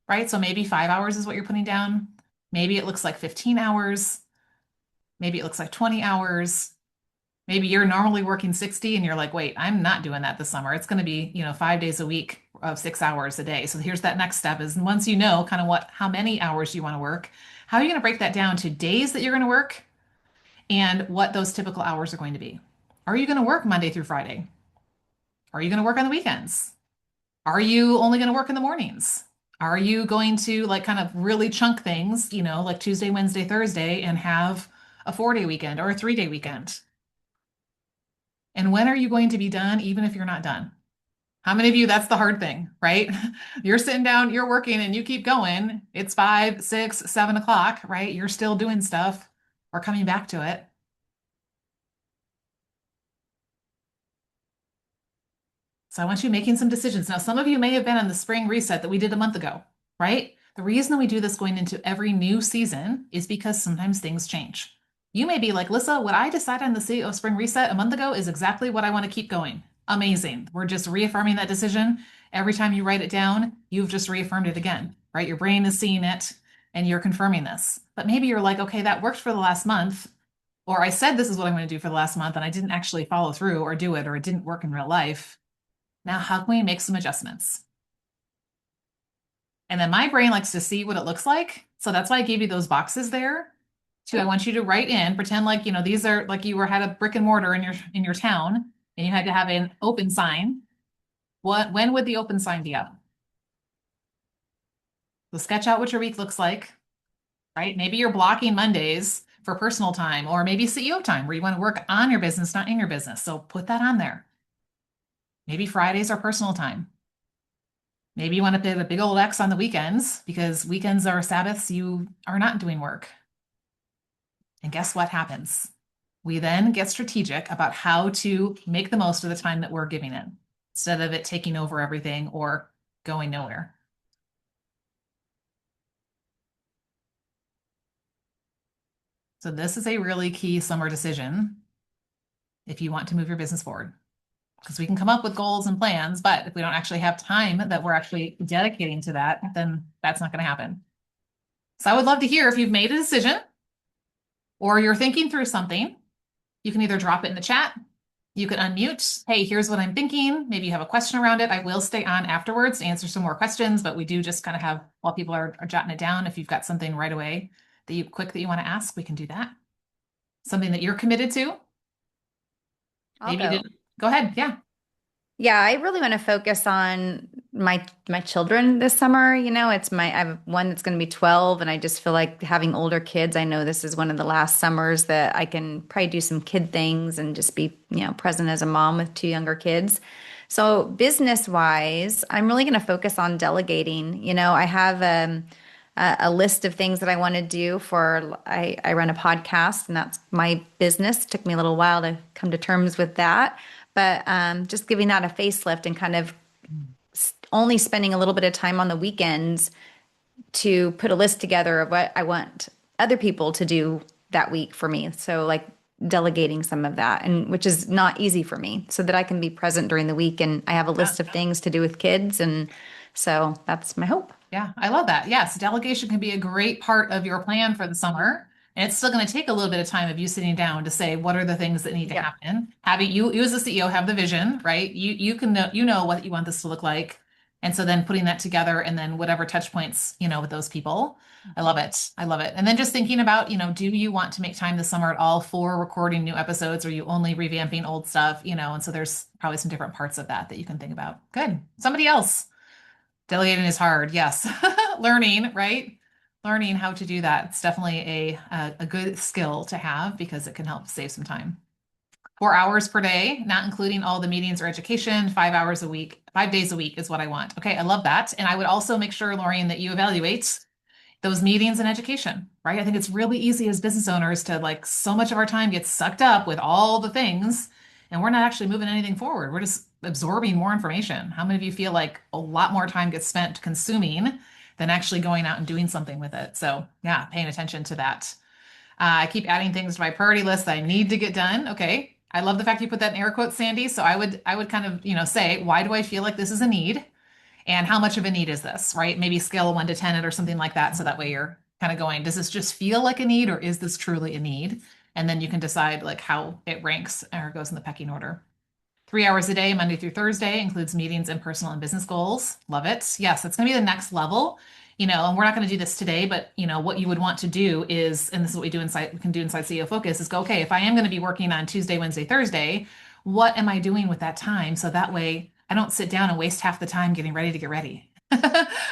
right? So maybe 5 hours is what you're putting down. Maybe it looks like 15 hours. Maybe it looks like 20 hours. Maybe you're normally working 60 and you're like, wait, I'm not doing that this summer. It's going to be, 5 days a week of 6 hours a day. So here's that next step is once you know kind of how many hours you want to work, how are you going to break that down to days that you're going to work and what those typical hours are going to be? Are you going to work Monday through Friday? Are you going to work on the weekends? Are you only going to work in the mornings? Are you going to like kind of really chunk things, like Tuesday, Wednesday, Thursday and have a 4-day weekend or a 3-day weekend? And when are you going to be done, even if you're not done? How many of you, that's the hard thing, right? You're sitting down, you're working, and you keep going. It's 5, 6, 7 o'clock, right? You're still doing stuff or coming back to it. So I want you making some decisions. Now, some of you may have been on the spring reset that we did a month ago, right? The reason we do this going into every new season is because sometimes things change. You may be like, Lissa, what I decided on the CEO spring reset a month ago is exactly what I want to keep going. Amazing. We're just reaffirming that decision. Every time you write it down, you've just reaffirmed it again, right? Your brain is seeing it and you're confirming this. But maybe you're like, okay, that worked for the last month. Or I said this is what I'm going to do for the last month and I didn't actually follow through or do it, or it didn't work in real life. Now, how can we make some adjustments? And then my brain likes to see what it looks like. So that's why I gave you those boxes there. Too, I want you to write in, pretend like, these are like you had a brick and mortar in your town and you had to have an open sign. When would the open sign be up? So sketch out what your week looks like, right? Maybe you're blocking Mondays for personal time or maybe CEO time where you want to work on your business, not in your business. So put that on there. Maybe Fridays are personal time. Maybe you want to put a big old X on the weekends because weekends are Sabbaths. You are not doing work. And guess what happens? We then get strategic about how to make the most of the time that we're giving it instead of it taking over everything or going nowhere. So this is a really key summer decision if you want to move your business forward. Because we can come up with goals and plans, but if we don't actually have time that we're actually dedicating to that, then that's not going to happen. So I would love to hear if you've made a decision or you're thinking through something. You can either drop it in the chat. You can unmute. Hey, here's what I'm thinking. Maybe you have a question around it. I will stay on afterwards to answer some more questions, but we do just kind of have, while people are jotting it down, if you've got something right away that you want to ask, we can do that. Something that you're committed to. I'll Maybe you go. did. Go ahead. Yeah. Yeah, I really want to focus on my children this summer. I have one that's going to be 12, and I just feel like having older kids, I know this is one of the last summers that I can probably do some kid things and just be, present as a mom with two younger kids. So business wise, I'm really going to focus on delegating. I have a list of things that I want to do I run a podcast and that's my business. It took me a little while to come to terms with that. But just giving that a facelift and kind of only spending a little bit of time on the weekends to put a list together of what I want other people to do that week for me. So like delegating some of that, and which is not easy for me, so that I can be present during the week and I have a list of things to do with kids. And so that's my hope. Yeah, I love that. Yes, delegation can be a great part of your plan for the summer. And it's still going to take a little bit of time of you sitting down to say what are the things that need to Yeah. happen. Having you as a CEO have the vision, right? You can know what you want this to look like. And so then putting that together and then whatever touch points, with those people. I love it. I love it. And then just thinking about, do you want to make time this summer at all for recording new episodes? Or are you only revamping old stuff, and so there's probably some different parts of that you can think about. Good. Somebody else. Delegating is hard, yes. Learning, right? Learning how to do that. It's definitely a good skill to have because it can help save some time. 4 hours per day, not including all the meetings or education, 5 hours a week, 5 days a week is what I want. Okay, I love that. And I would also make sure, Lorraine, that you evaluate those meetings and education, right? I think it's really easy as business owners to like so much of our time gets sucked up with all the things and we're not actually moving anything forward. We're just absorbing more information. How many of you feel like a lot more time gets spent consuming than actually going out and doing something with it? So yeah, paying attention to that. I keep adding things to my priority list that I need to get done. Okay. I love the fact you put that in air quotes, Sandy. So I would kind of, say, why do I feel like this is a need? And how much of a need is this, right? Maybe scale 1 to 10 it or something like that. So that way you're kind of going, does this just feel like a need or is this truly a need? And then you can decide like how it ranks or goes in the pecking order. 3 hours a day, Monday through Thursday, includes meetings and personal and business goals. Love it. Yes, it's going to be the next level. And we're not going to do this today, but what you would want to do is, and this is what we can do inside CEO Focus is go, okay, if I am going to be working on Tuesday, Wednesday, Thursday, what am I doing with that time? So that way I don't sit down and waste half the time getting ready to get ready.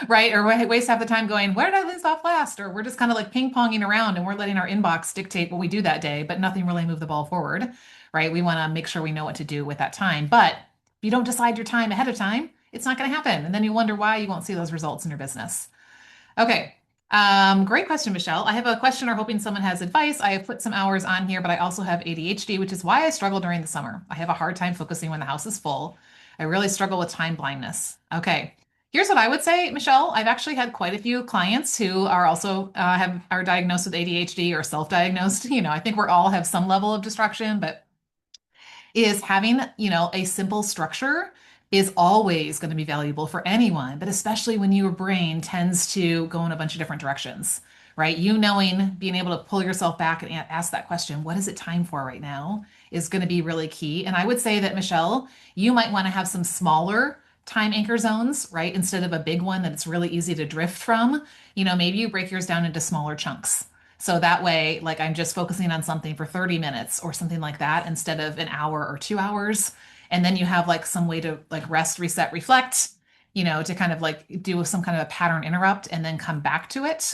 Right? Or waste half the time going, where did I leave off last? Or we're just kind of like ping-ponging around and we're letting our inbox dictate what we do that day, but nothing really move the ball forward, right? We want to make sure we know what to do with that time. But if you don't decide your time ahead of time, it's not going to happen. And then you wonder why you won't see those results in your business. Okay. Great question, Michelle. I have a questioner hoping someone has advice. I have put some hours on here, but I also have ADHD, which is why I struggle during the summer. I have a hard time focusing when the house is full. I really struggle with time blindness. Okay. Here's what I would say, Michelle. I've actually had quite a few clients who are also are diagnosed with ADHD or self-diagnosed. I think we're all have some level of distraction, but is having, a simple structure is always going to be valuable for anyone, but especially when your brain tends to go in a bunch of different directions, right? Knowing, being able to pull yourself back and ask that question, what is it time for right now, is going to be really key. And I would say that, Michelle, you might want to have some smaller time anchor zones, right? Instead of a big one that it's really easy to drift from, maybe you break yours down into smaller chunks. So that way, like I'm just focusing on something for 30 minutes or something like that instead of an hour or 2 hours. And then you have like some way to like rest, reset, reflect, to kind of like do some kind of a pattern interrupt and then come back to it.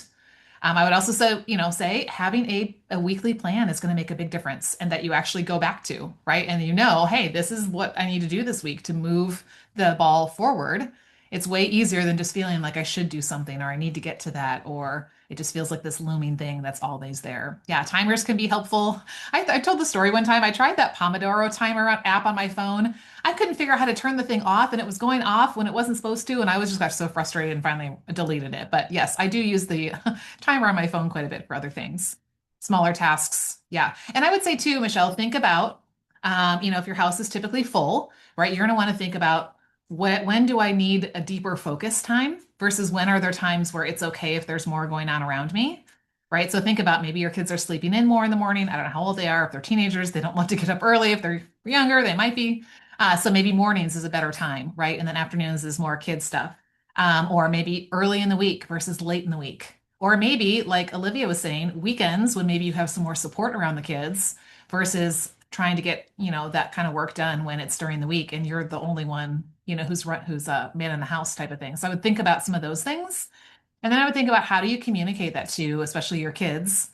I would also say having a weekly plan is going to make a big difference and that you actually go back to, right? And hey, this is what I need to do this week to move the ball forward. It's way easier than just feeling like I should do something or I need to get to that, or it just feels like this looming thing that's always there. Yeah, timers can be helpful. I told the story one time. I tried that Pomodoro timer app on my phone. I couldn't figure out how to turn the thing off, and it was going off when it wasn't supposed to. And I was just got so frustrated and finally deleted it. But yes, I do use the timer on my phone quite a bit for other things, smaller tasks. Yeah. And I would say too, Michelle, think about, if your house is typically full, right, you're going to want to think about when do I need a deeper focus time versus when are there times where it's okay if there's more going on around me, right? So think about maybe your kids are sleeping in more in the morning. I don't know how old they are. If they're teenagers, they don't love to get up early. If they're younger, they might be. So maybe mornings is a better time, right? And then afternoons is more kid stuff. Or maybe early in the week versus late in the week. Or maybe, like Olivia was saying, weekends when maybe you have some more support around the kids versus trying to get, that kind of work done when it's during the week and you're the only one, who's a man in the house type of thing. So I would think about some of those things. And then I would think about how do you communicate that to, especially your kids,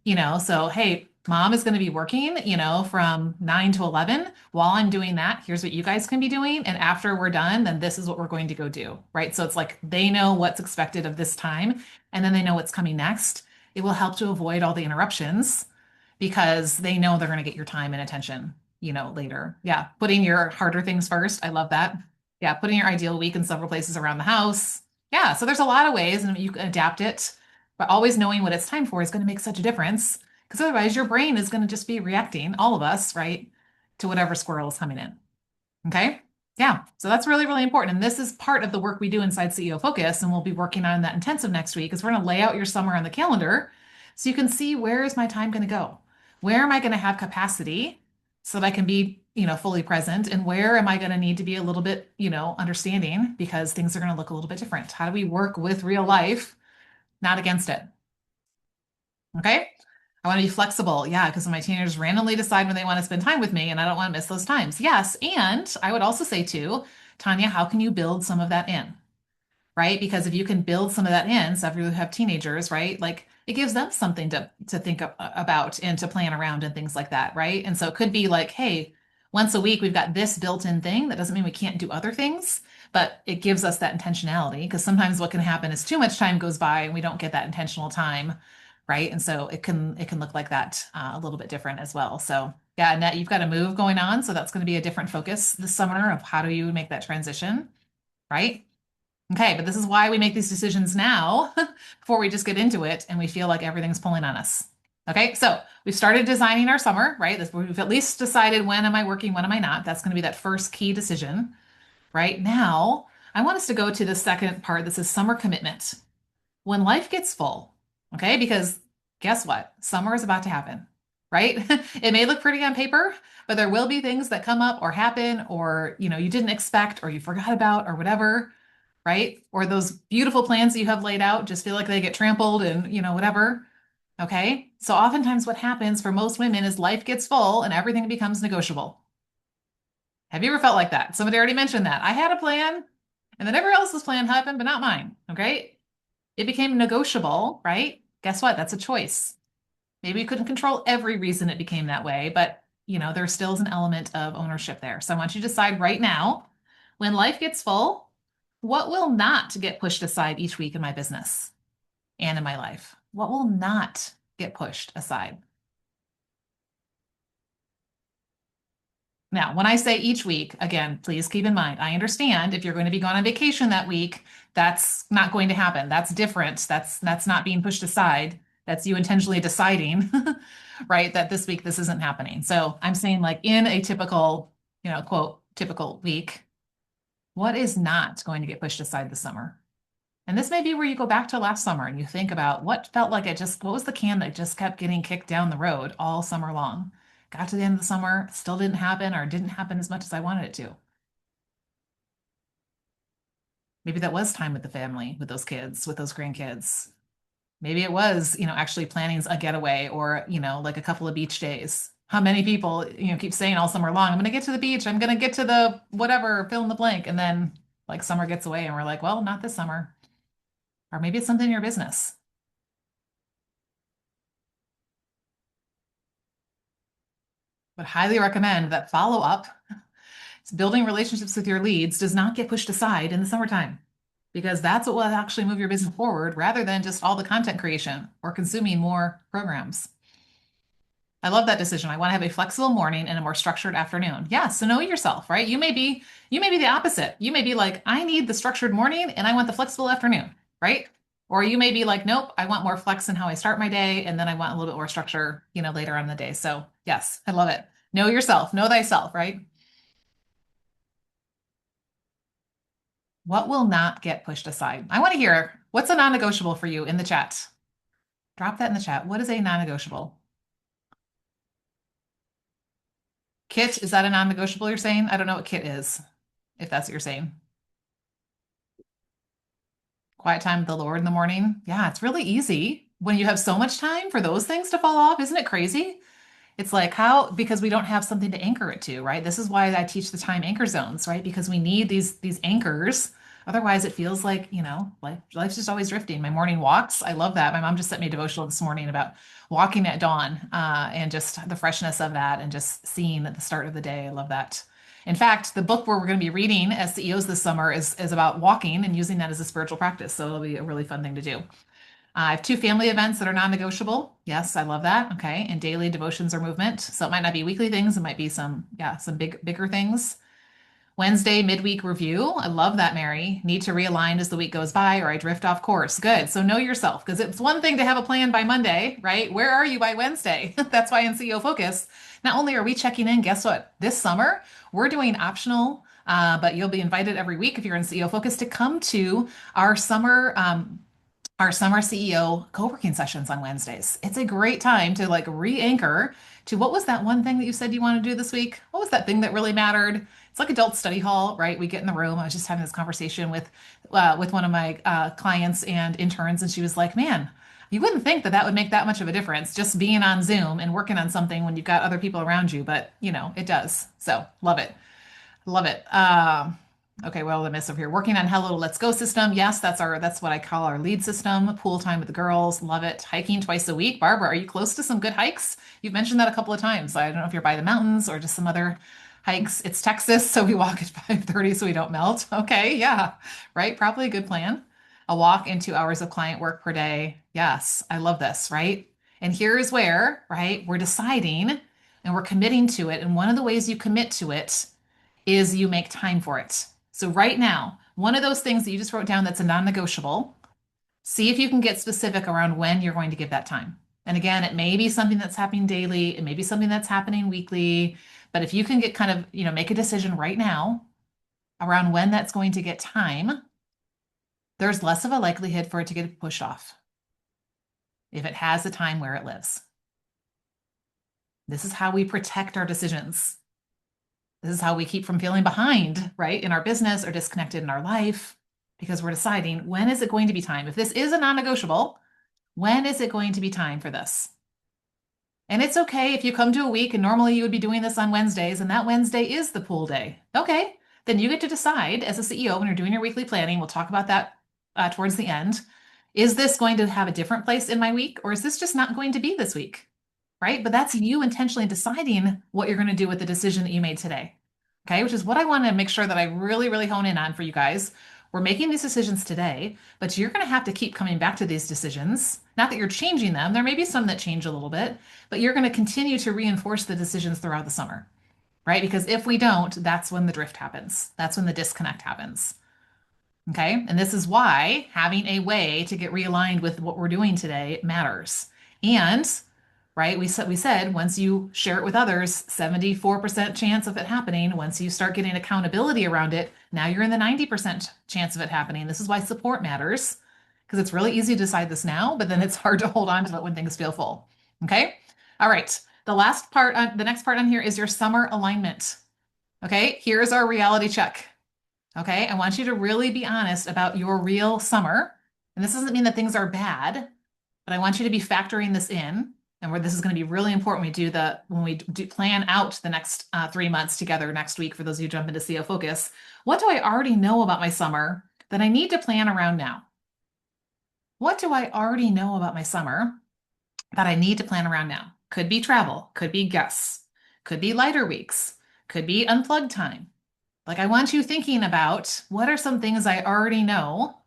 so hey, mom is going to be working, from 9 to 11. While I'm doing that, here's what you guys can be doing. And after we're done, then this is what we're going to go do, right? So it's like they know what's expected of this time, and then they know what's coming next. It will help to avoid all the interruptions because they know they're going to get your time and attention, later. Yeah. Putting your harder things first. I love that. Yeah. Putting your ideal week in several places around the house. Yeah. So there's a lot of ways and you can adapt it, but always knowing what it's time for is going to make such a difference because otherwise your brain is going to just be reacting, all of us, right, to whatever squirrel is coming in. Okay. Yeah. So that's really, really important. And this is part of the work we do inside CEO Focus. And we'll be working on that intensive next week is we're going to lay out your summer on the calendar so you can see where is my time going to go? Where am I going to have capacity so that I can be, fully present? And where am I going to need to be a little bit, understanding because things are going to look a little bit different? How do we work with real life, not against it? Okay. I want to be flexible. Yeah, because my teenagers randomly decide when they want to spend time with me and I don't want to miss those times. Yes. And I would also say too, Tanya, how can you build some of that in? Right? Because if you can build some of that in, so if you have teenagers, right, like it gives them something to think about and to plan around and things like that, right? And so it could be like, hey, once a week we've got this built-in thing. That doesn't mean we can't do other things, but it gives us that intentionality because sometimes what can happen is too much time goes by and we don't get that intentional time, right? And so it can look like that a little bit different as well. So yeah, Annette, you've got a move going on, so that's going to be a different focus this summer of how do you make that transition, right? Okay, but this is why we make these decisions now before we just get into it and we feel like everything's pulling on us. Okay, so we've started designing our summer, right? We've at least decided when am I working, when am I not? That's going to be that first key decision. Right now, I want us to go to the second part. This is summer commitment. When life gets full, Okay, because guess what? Summer is about to happen, right? It may look pretty on paper, but there will be things that come up or happen or, you didn't expect or you forgot about or whatever, right? Or those beautiful plans that you have laid out just feel like they get trampled and, whatever. Okay? So oftentimes what happens for most women is life gets full and everything becomes negotiable. Have you ever felt like that? Somebody already mentioned that. I had a plan and then everyone else's plan happened, but not mine. Okay? It became negotiable, right? Guess what? That's a choice. Maybe you couldn't control every reason it became that way, but there still is an element of ownership there. So I want you to decide right now, when life gets full, what will not get pushed aside each week in my business and in my life? What will not get pushed aside? Now, when I say each week, again, please keep in mind, I understand if you're going to be gone on vacation that week, that's not going to happen. That's different. That's not being pushed aside. That's you intentionally deciding, right, that this week this isn't happening. So I'm saying like in a typical, quote, typical week, what is not going to get pushed aside this summer? And this may be where you go back to last summer and you think about what felt like what was the can that just kept getting kicked down the road all summer long? Got to the end of the summer, still didn't happen or didn't happen as much as I wanted it to. Maybe that was time with the family, with those kids, with those grandkids. Maybe it was, actually planning a getaway or, like a couple of beach days. How many people, keep saying all summer long, I'm going to get to the beach, I'm going to get to the whatever, fill in the blank. And then like summer gets away and we're like, well, not this summer. Or maybe it's something in your business. Would highly recommend that follow up. Building relationships with your leads does not get pushed aside in the summertime because that's what will actually move your business forward rather than just all the content creation or consuming more programs. I love that decision. I want to have a flexible morning and a more structured afternoon. Yeah, so know yourself, right? You may be the opposite. You may be like, I need the structured morning and I want the flexible afternoon, right? Or you may be like, nope, I want more flex in how I start my day and then I want a little bit more structure, later on in the day. So, yes, I love it. Know yourself, know thyself, right? What will not get pushed aside? I want to hear what's a non-negotiable for you in the chat. Drop that in the chat. What is a non-negotiable? Kit, is that a non-negotiable you're saying? I don't know what kit is, if that's what you're saying. Quiet time with the Lord in the morning. Yeah, it's really easy when you have so much time for those things to fall off. Isn't it crazy? It's like how because we don't have something to anchor it to, right? This is why I teach the time anchor zones, right? Because we need these anchors. Otherwise, it feels like, life's just always drifting. My morning walks, I love that. My mom just sent me a devotional this morning about walking at dawn, and just the freshness of that and just seeing at the start of the day. I love that. In fact, the book where we're going to be reading as CEOs this summer is about walking and using that as a spiritual practice. So it'll be a really fun thing to do. I have two family events that are non-negotiable. Yes, I love that. Okay. And daily devotions or movement. So it might not be weekly things. It might be some bigger things. Wednesday midweek review. I love that, Mary. Need to realign as the week goes by or I drift off course. Good. So know yourself because it's one thing to have a plan by Monday, right? Where are you by Wednesday? That's why in CEO Focus, not only are we checking in, guess what? This summer, we're doing optional, but you'll be invited every week if you're in CEO Focus to come to our summer CEO co-working sessions on Wednesdays. It's a great time to like re-anchor to what was that one thing that you said you want to do this week? What was that thing that really mattered? It's like adult study hall, right? We get in the room. I was just having this conversation with one of my clients and interns, and she was like, "Man, you wouldn't think that that would make that much of a difference just being on Zoom and working on something when you've got other people around you, but it does." So love it. Love it. Okay, well, I miss over here. Working on Hello Let's Go system. Yes, that's what I call our lead system. Pool time with the girls. Love it. Hiking twice a week. Barbara, are you close to some good hikes? You've mentioned that a couple of times. I don't know if you're by the mountains or just some other hikes. It's Texas, so we walk at 5:30 so we don't melt. Okay, yeah. Right? Probably a good plan. A walk and 2 hours of client work per day. Yes, I love this, right? And here is where, right, we're deciding and we're committing to it. And one of the ways you commit to it is you make time for it. So right now, one of those things that you just wrote down that's a non-negotiable, see if you can get specific around when you're going to give that time. And again, it may be something that's happening daily, it may be something that's happening weekly, but if you can get kind of, make a decision right now around when that's going to get time, there's less of a likelihood for it to get pushed off. if it has the time where it lives. This is how we protect our decisions. This is how we keep from feeling behind, right, in our business or disconnected in our life, because we're deciding when is it going to be time? If this is a non-negotiable, when is it going to be time for this? And it's okay if you come to a week and normally you would be doing this on Wednesdays and that Wednesday is the pool day. Okay, then you get to decide as a CEO when you're doing your weekly planning. We'll talk about that towards the end. Is this going to have a different place in my week, or is this just not going to be this week? Right? But that's you intentionally deciding what you're going to do with the decision that you made today. Okay, which is what I want to make sure that I really, really hone in on for you guys. We're making these decisions today, but you're going to have to keep coming back to these decisions. Not that you're changing them, there may be some that change a little bit, but you're going to continue to reinforce the decisions throughout the summer, right? Because if we don't, that's when the drift happens. That's when the disconnect happens. Okay. And this is why having a way to get realigned with what we're doing today matters. And right, we said once you share it with others, 74% chance of it happening. Once you start getting accountability around it, now you're in the 90% chance of it happening. This is why support matters, because it's really easy to decide this now, but then it's hard to hold on to it when things feel full. Okay. All right. The next part on here is your summer alignment. Okay. Here's our reality check. Okay. I want you to really be honest about your real summer. And this doesn't mean that things are bad, but I want you to be factoring this in. And where this is going to be really important when we do plan out the next 3 months together next week for those of you who jump into CEO Focus. What do I already know about my summer that I need to plan around now? What do I already know about my summer that I need to plan around now? Could be travel, could be guests, could be lighter weeks, could be unplugged time. Like I want you thinking about what are some things I already know.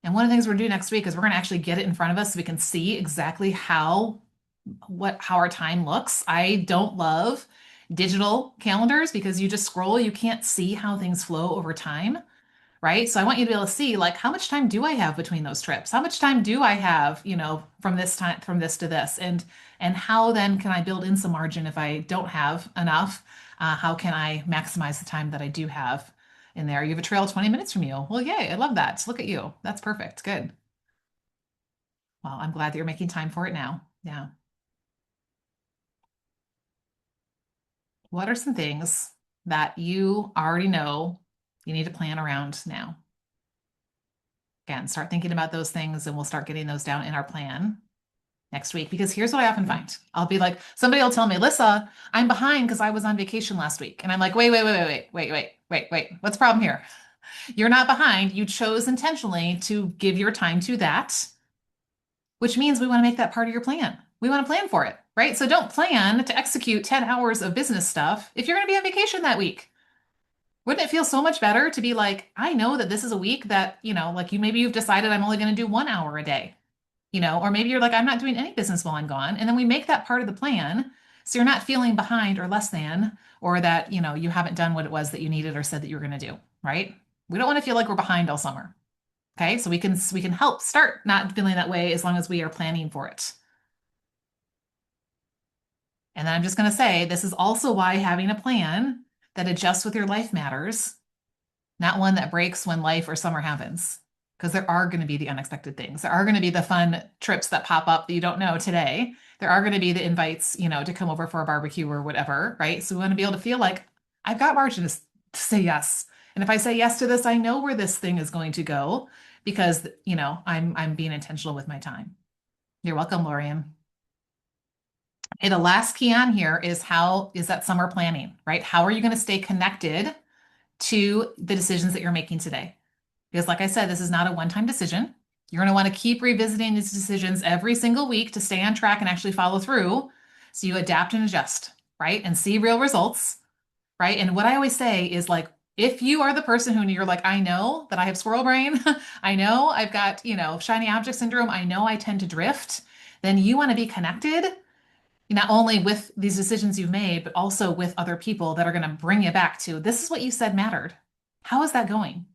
And one of the things we're doing next week is we're going to actually get it in front of us so we can see exactly how our time looks. I don't love digital calendars because you just scroll, you can't see how things flow over time, right? So I want you to be able to see like how much time do I have between those trips? How much time do I have, from this to this? And how then can I build in some margin if I don't have enough? How can I maximize the time that I do have in there? You have a trail 20 minutes from you. Well, yay, I love that. Look at you. That's perfect. Good. Well, I'm glad that you're making time for it now. Yeah. What are some things that you already know you need to plan around now? Again, start thinking about those things and we'll start getting those down in our plan next week. Because here's what I often find. I'll be like, somebody will tell me, Lissa, I'm behind because I was on vacation last week. And I'm like, wait. What's the problem here? You're not behind. You chose intentionally to give your time to that, which means we want to make that part of your plan. We want to plan for it, right? So don't plan to execute 10 hours of business stuff if you're going to be on vacation that week. Wouldn't it feel so much better to be like, I know that this is a week that, like maybe you've decided I'm only going to do 1 hour a day, or maybe you're like, I'm not doing any business while I'm gone. And then we make that part of the plan. So you're not feeling behind or less than, or that, you haven't done what it was that you needed or said that you were going to do, right? We don't want to feel like we're behind all summer. Okay. So we can help start not feeling that way as long as we are planning for it. And then I'm just going to say, this is also why having a plan that adjusts with your life matters, not one that breaks when life or summer happens. Because there are going to be the unexpected things. There are going to be the fun trips that pop up that you don't know today. There are going to be the invites, to come over for a barbecue or whatever, right? So we want to be able to feel like I've got margin to say yes. And if I say yes to this, I know where this thing is going to go because, I'm being intentional with my time. You're welcome, Lorian. Okay, the last key on here is that summer planning, right? How are you going to stay connected to the decisions that you're making today? Because like I said, this is not a one-time decision. You're going to want to keep revisiting these decisions every single week to stay on track and actually follow through. So you adapt and adjust, right? And see real results, right? And what I always say is like, if you are the person who you're like, I know that I have squirrel brain, I know I've got, shiny object syndrome, I know I tend to drift, then you want to be connected not only with these decisions you've made, but also with other people that are going to bring you back to this is what you said mattered. How is that going?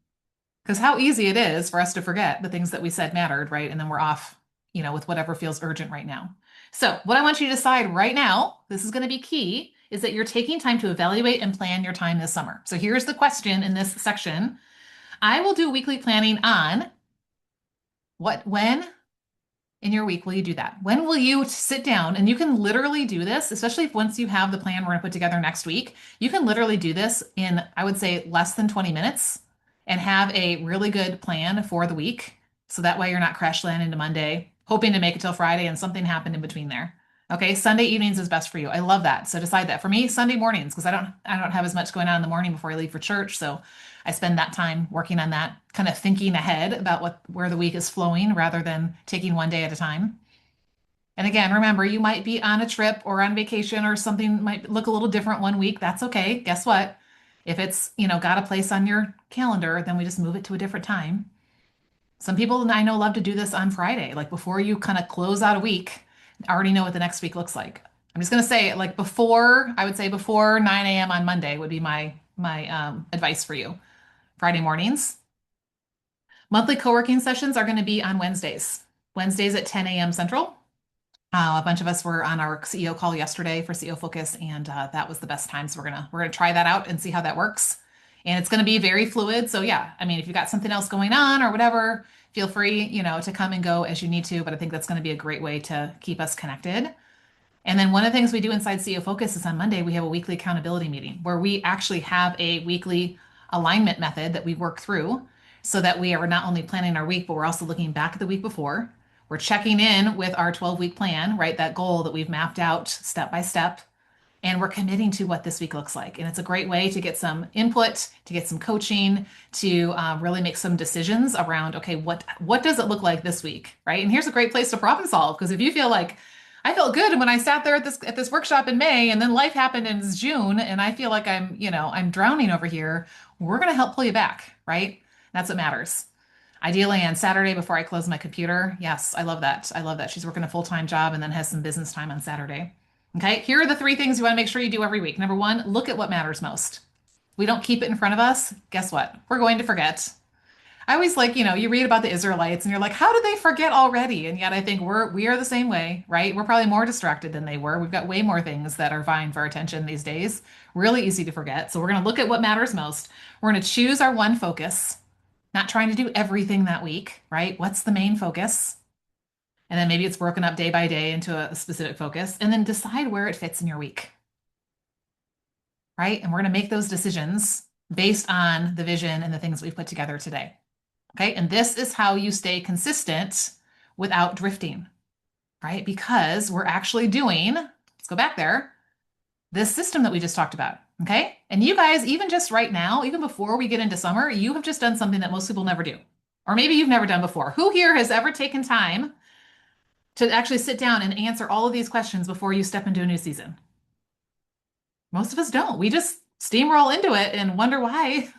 Because how easy it is for us to forget the things that we said mattered, right? And then we're off, with whatever feels urgent right now. So what I want you to decide right now, this is going to be key, is that you're taking time to evaluate and plan your time this summer. So here's the question in this section. I will do weekly planning on what, when, in your week will you do that? When will you sit down and you can literally do this, especially if once you have the plan we're going to put together next week, you can literally do this in, I would say, less than 20 minutes and have a really good plan for the week. So that way you're not crash landing into Monday, hoping to make it till Friday and something happened in between there. Okay, Sunday evenings is best for you. I love that. So decide that. For me, Sunday mornings, because I don't have as much going on in the morning before I leave for church. So I spend that time working on that, kind of thinking ahead about where the week is flowing rather than taking one day at a time. And again, remember, you might be on a trip or on vacation or something might look a little different one week. That's okay. Guess what? If it's, got a place on your calendar, then we just move it to a different time. Some people I know love to do this on Friday, like before you kind of close out a week, already know what the next week looks like. I'm just going to say like before, I would say before 9 a.m. on Monday would be my advice for you. Friday mornings. Monthly co-working sessions are going to be on Wednesdays. Wednesdays at 10 a.m. Central. A bunch of us were on our CEO call yesterday for CEO Focus, and that was the best time. So we're gonna try that out and see how that works. And it's going to be very fluid. So yeah, I mean, if you've got something else going on or whatever, feel free, to come and go as you need to. But I think that's going to be a great way to keep us connected. And then one of the things we do inside CEO Focus is on Monday, we have a weekly accountability meeting where we actually have a weekly alignment method that we work through so that we are not only planning our week, but we're also looking back at the week before. We're checking in with our 12-week plan, right? That goal that we've mapped out step by step. And we're committing to what this week looks like. And it's a great way to get some input, to get some coaching, to really make some decisions around, okay, what does it look like this week, right? And here's a great place to problem solve because if you feel like I felt good when I sat there at this workshop in May, and then life happened in June, and I feel like I'm drowning over here, we're going to help pull you back, right? That's what matters. Ideally on Saturday before I close my computer. Yes, I love that. I love that. She's working a full-time job and then has some business time on Saturday. Okay, here are the three things you want to make sure you do every week. Number one, look at what matters most. We don't keep it in front of us. Guess what? We're going to forget. I always like, you read about the Israelites and you're like, how did they forget already? And yet I think we are the same way, right? We're probably more distracted than they were. We've got way more things that are vying for our attention these days. Really easy to forget. So we're going to look at what matters most. We're going to choose our one focus, not trying to do everything that week, right? What's the main focus? And then maybe it's broken up day by day into a specific focus, and then decide where it fits in your week, right? And we're going to make those decisions based on the vision and the things we've put together today. Okay. And this is how you stay consistent without drifting, right? Because we're actually doing, let's go back there, this system that we just talked about. Okay. And you guys, even just right now, even before we get into summer, you have just done something that most people never do. Or maybe you've never done before. Who here has ever taken time to actually sit down and answer all of these questions before you step into a new season? Most of us don't. We just steamroll into it and wonder why.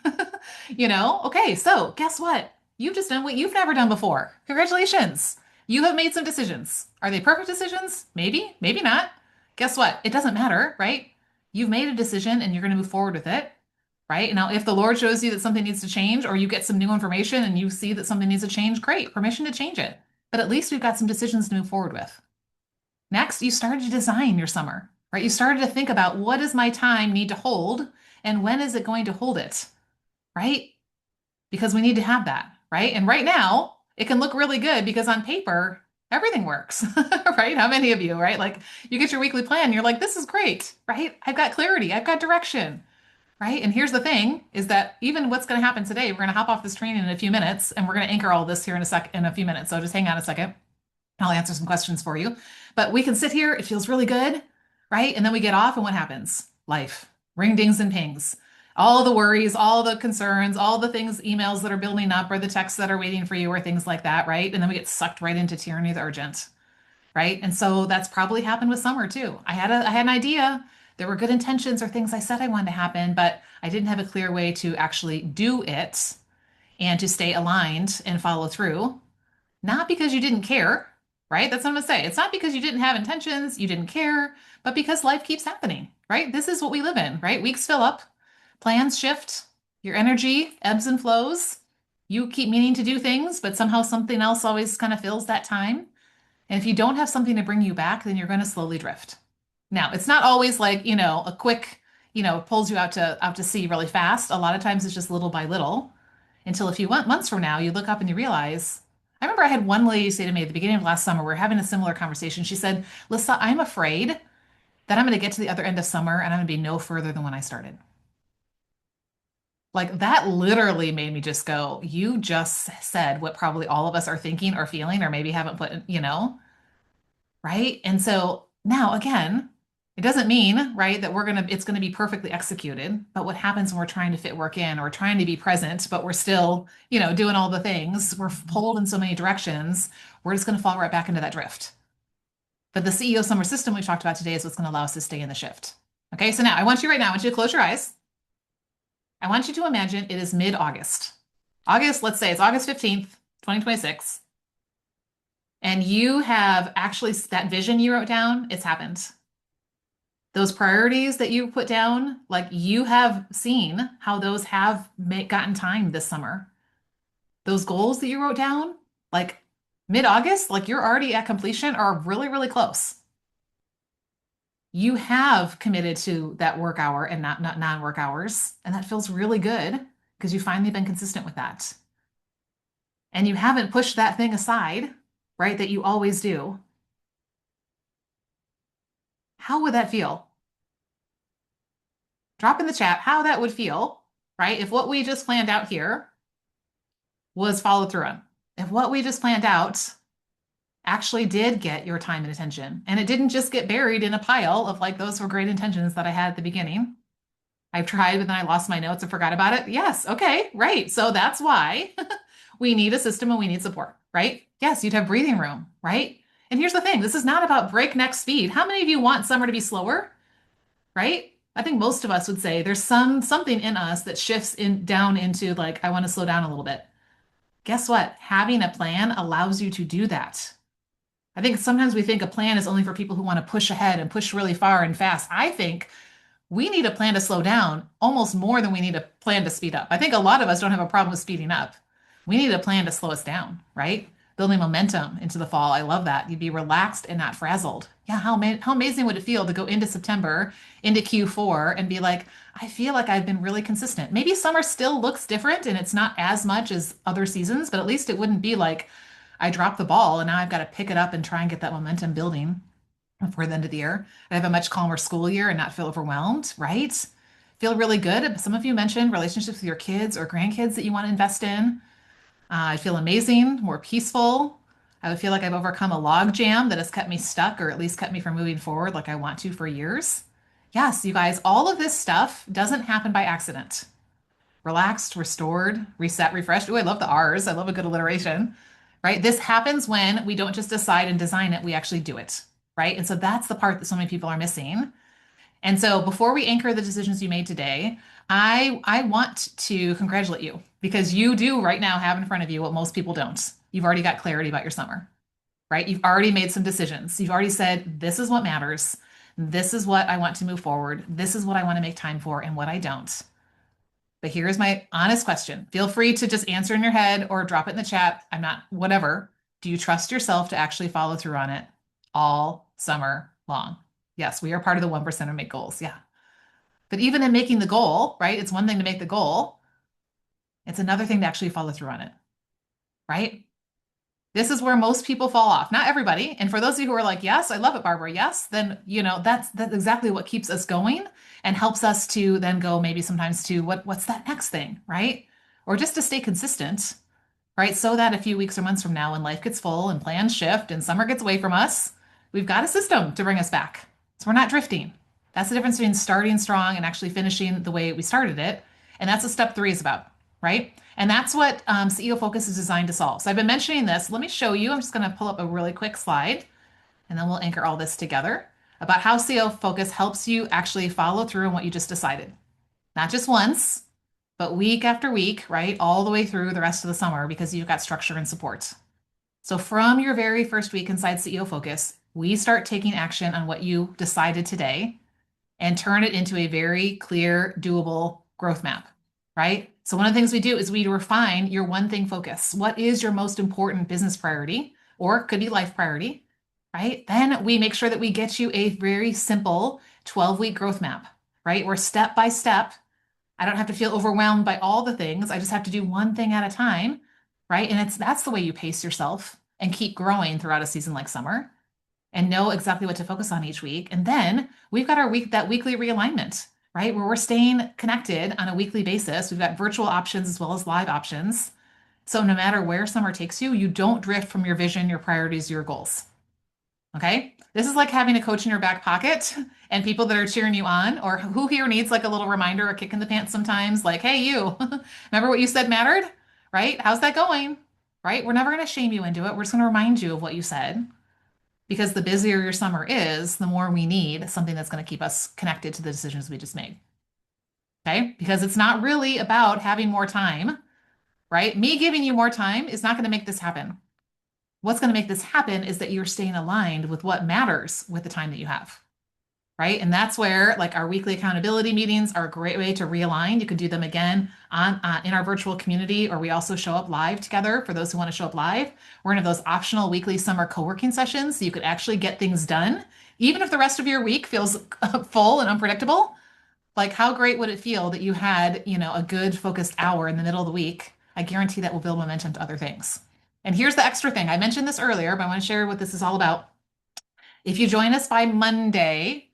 Okay, so guess what? You've just done what you've never done before. Congratulations. You have made some decisions. Are they perfect decisions? Maybe, maybe not. Guess what? It doesn't matter, right? You've made a decision and you're going to move forward with it, right? Now, if the Lord shows you that something needs to change or you get some new information and you see that something needs to change, great, permission to change it. But at least we've got some decisions to move forward with. Next, you started to design your summer, right? You started to think about what does my time need to hold and when is it going to hold it, right? Because we need to have that, right? And right now, it can look really good because on paper, everything works, right? How many of you, right? Like you get your weekly plan, you're like, this is great, right? I've got clarity, I've got direction, right? And here's the thing is that even what's going to happen today, we're going to hop off this train in a few minutes and we're going to anchor all this here in a few minutes. So just hang on a second. I'll answer some questions for you. But we can sit here, it feels really good, right? And then we get off, and what happens? Life, ring dings and pings. All the worries, all the concerns, all the things, emails that are building up, or the texts that are waiting for you, or things like that, right? And then we get sucked right into tyranny of the urgent, right? And so that's probably happened with summer too. I had an idea. There were good intentions or things I said I wanted to happen, but I didn't have a clear way to actually do it and to stay aligned and follow through. Not because you didn't care, right? That's what I'm gonna say. It's not because you didn't have intentions, you didn't care, but because life keeps happening, right? This is what we live in, right? Weeks fill up, plans shift, your energy ebbs and flows. You keep meaning to do things, but somehow something else always kind of fills that time. And if you don't have something to bring you back, then you're going to slowly drift. Now, it's not always like, a quick, pulls you out to sea really fast. A lot of times it's just little by little until a few months from now, you look up and you realize I remember I had one lady say to me at the beginning of last summer, we were having a similar conversation. She said, Lisa, I'm afraid that I'm going to get to the other end of summer and I'm going to be no further than when I started. Like that literally made me just go, you just said what probably all of us are thinking or feeling, or maybe haven't put, right? And so now again, it doesn't mean, right, that it's going to be perfectly executed. But what happens when we're trying to fit work in or trying to be present, but we're still, doing all the things, we're pulled in so many directions, we're just going to fall right back into that drift. But the CEO summer system we talked about today is what's going to allow us to stay in the shift. Okay, so now I want you to close your eyes. I want you to imagine it is mid-August. August, let's say it's August 15th, 2026. And you have actually, that vision you wrote down, it's happened. Those priorities that you put down, like you have seen how those have gotten time this summer. Those goals that you wrote down, like mid-August, like you're already at completion or really, really close. You have committed to that work hour and not non-work hours. And that feels really good because you've finally been consistent with that. And you haven't pushed that thing aside, right, that you always do. How would that feel? Drop in the chat how that would feel, right? If what we just planned out here was followed through on. If what we just planned out actually did get your time and attention, and it didn't just get buried in a pile of like those were great intentions that I had at the beginning. I've tried, but then I lost my notes and forgot about it. Yes, okay, right. So that's why we need a system and we need support, right? Yes, you'd have breathing room, right? And here's the thing, this is not about breakneck speed. How many of you want summer to be slower, right? I think most of us would say there's something in us that shifts in down into like, I want to slow down a little bit. Guess what? Having a plan allows you to do that. I think sometimes we think a plan is only for people who want to push ahead and push really far and fast. I think we need a plan to slow down almost more than we need a plan to speed up. I think a lot of us don't have a problem with speeding up. We need a plan to slow us down, right? Building momentum into the fall. I love that. You'd be relaxed and not frazzled. Yeah, how amazing would it feel to go into September, into Q4, and be like, I feel like I've been really consistent. Maybe summer still looks different and it's not as much as other seasons, but at least it wouldn't be like I dropped the ball and now I've got to pick it up and try and get that momentum building before the end of the year. I have a much calmer school year and not feel overwhelmed, right? Feel really good. Some of you mentioned relationships with your kids or grandkids that you want to invest in. I feel amazing, more peaceful. I would feel like I've overcome a log jam that has kept me stuck or at least kept me from moving forward like I want to for years. Yes, you guys, all of this stuff doesn't happen by accident. Relaxed, restored, reset, refreshed. Oh, I love the R's. I love a good alliteration, right? This happens when we don't just decide and design it, we actually do it, right? And so that's the part that so many people are missing. And so before we anchor the decisions you made today, I want to congratulate you because you do right now have in front of you what most people don't. You've already got clarity about your summer, right? You've already made some decisions. You've already said, this is what matters. This is what I want to move forward. This is what I want to make time for and what I don't. But here's my honest question. Feel free to just answer in your head or drop it in the chat. I'm not, whatever. Do you trust yourself to actually follow through on it all summer long? Yes, we are part of the 1% of make goals. Yeah. But even in making the goal, right? It's one thing to make the goal. It's another thing to actually follow through on it, right? This is where most people fall off. Not everybody. And for those of you who are like, yes, I love it, Barbara. Yes, then, that's exactly what keeps us going and helps us to then go maybe sometimes to what's that next thing, right? Or just to stay consistent, right? So that a few weeks or months from now, when life gets full and plans shift and summer gets away from us, we've got a system to bring us back. So we're not drifting. That's the difference between starting strong and actually finishing the way we started it. And that's what step 3 is about, right? And that's what CEO Focus is designed to solve. So I've been mentioning this. Let me show you. I'm just going to pull up a really quick slide, and then we'll anchor all this together about how CEO Focus helps you actually follow through on what you just decided. Not just once, but week after week, right? All the way through the rest of the summer because you've got structure and support. So from your very first week inside CEO Focus, we start taking action on what you decided today and turn it into a very clear, doable growth map, right? So one of the things we do is we refine your one thing focus. What is your most important business priority, or it could be life priority, right? Then we make sure that we get you a very simple 12-week growth map, right? Where step by step, I don't have to feel overwhelmed by all the things. I just have to do one thing at a time right? And that's the way you pace yourself and keep growing throughout a season like summer and know exactly what to focus on each week. And then we've got that weekly realignment, right? Where we're staying connected on a weekly basis. We've got virtual options as well as live options. So no matter where summer takes you, you don't drift from your vision, your priorities, your goals. Okay? This is like having a coach in your back pocket and people that are cheering you on, or who here needs like a little reminder, a kick in the pants sometimes, like, hey, you, remember what you said mattered? Right? How's that going? Right? We're never going to shame you into it. We're just going to remind you of what you said because the busier your summer is, the more we need something that's going to keep us connected to the decisions we just made. Okay? Because it's not really about having more time, right? Me giving you more time is not going to make this happen. What's going to make this happen is that you're staying aligned with what matters with the time that you have, right? And that's where like our weekly accountability meetings are a great way to realign. You can do them again on in our virtual community, or we also show up live together for those who want to show up live. We're going to have those optional weekly summer co-working sessions so you could actually get things done, even if the rest of your week feels full and unpredictable. Like, how great would it feel that you had, a good focused hour in the middle of the week? I guarantee that will build momentum to other things. And here's the extra thing. I mentioned this earlier, but I want to share what this is all about. If you join us by Monday,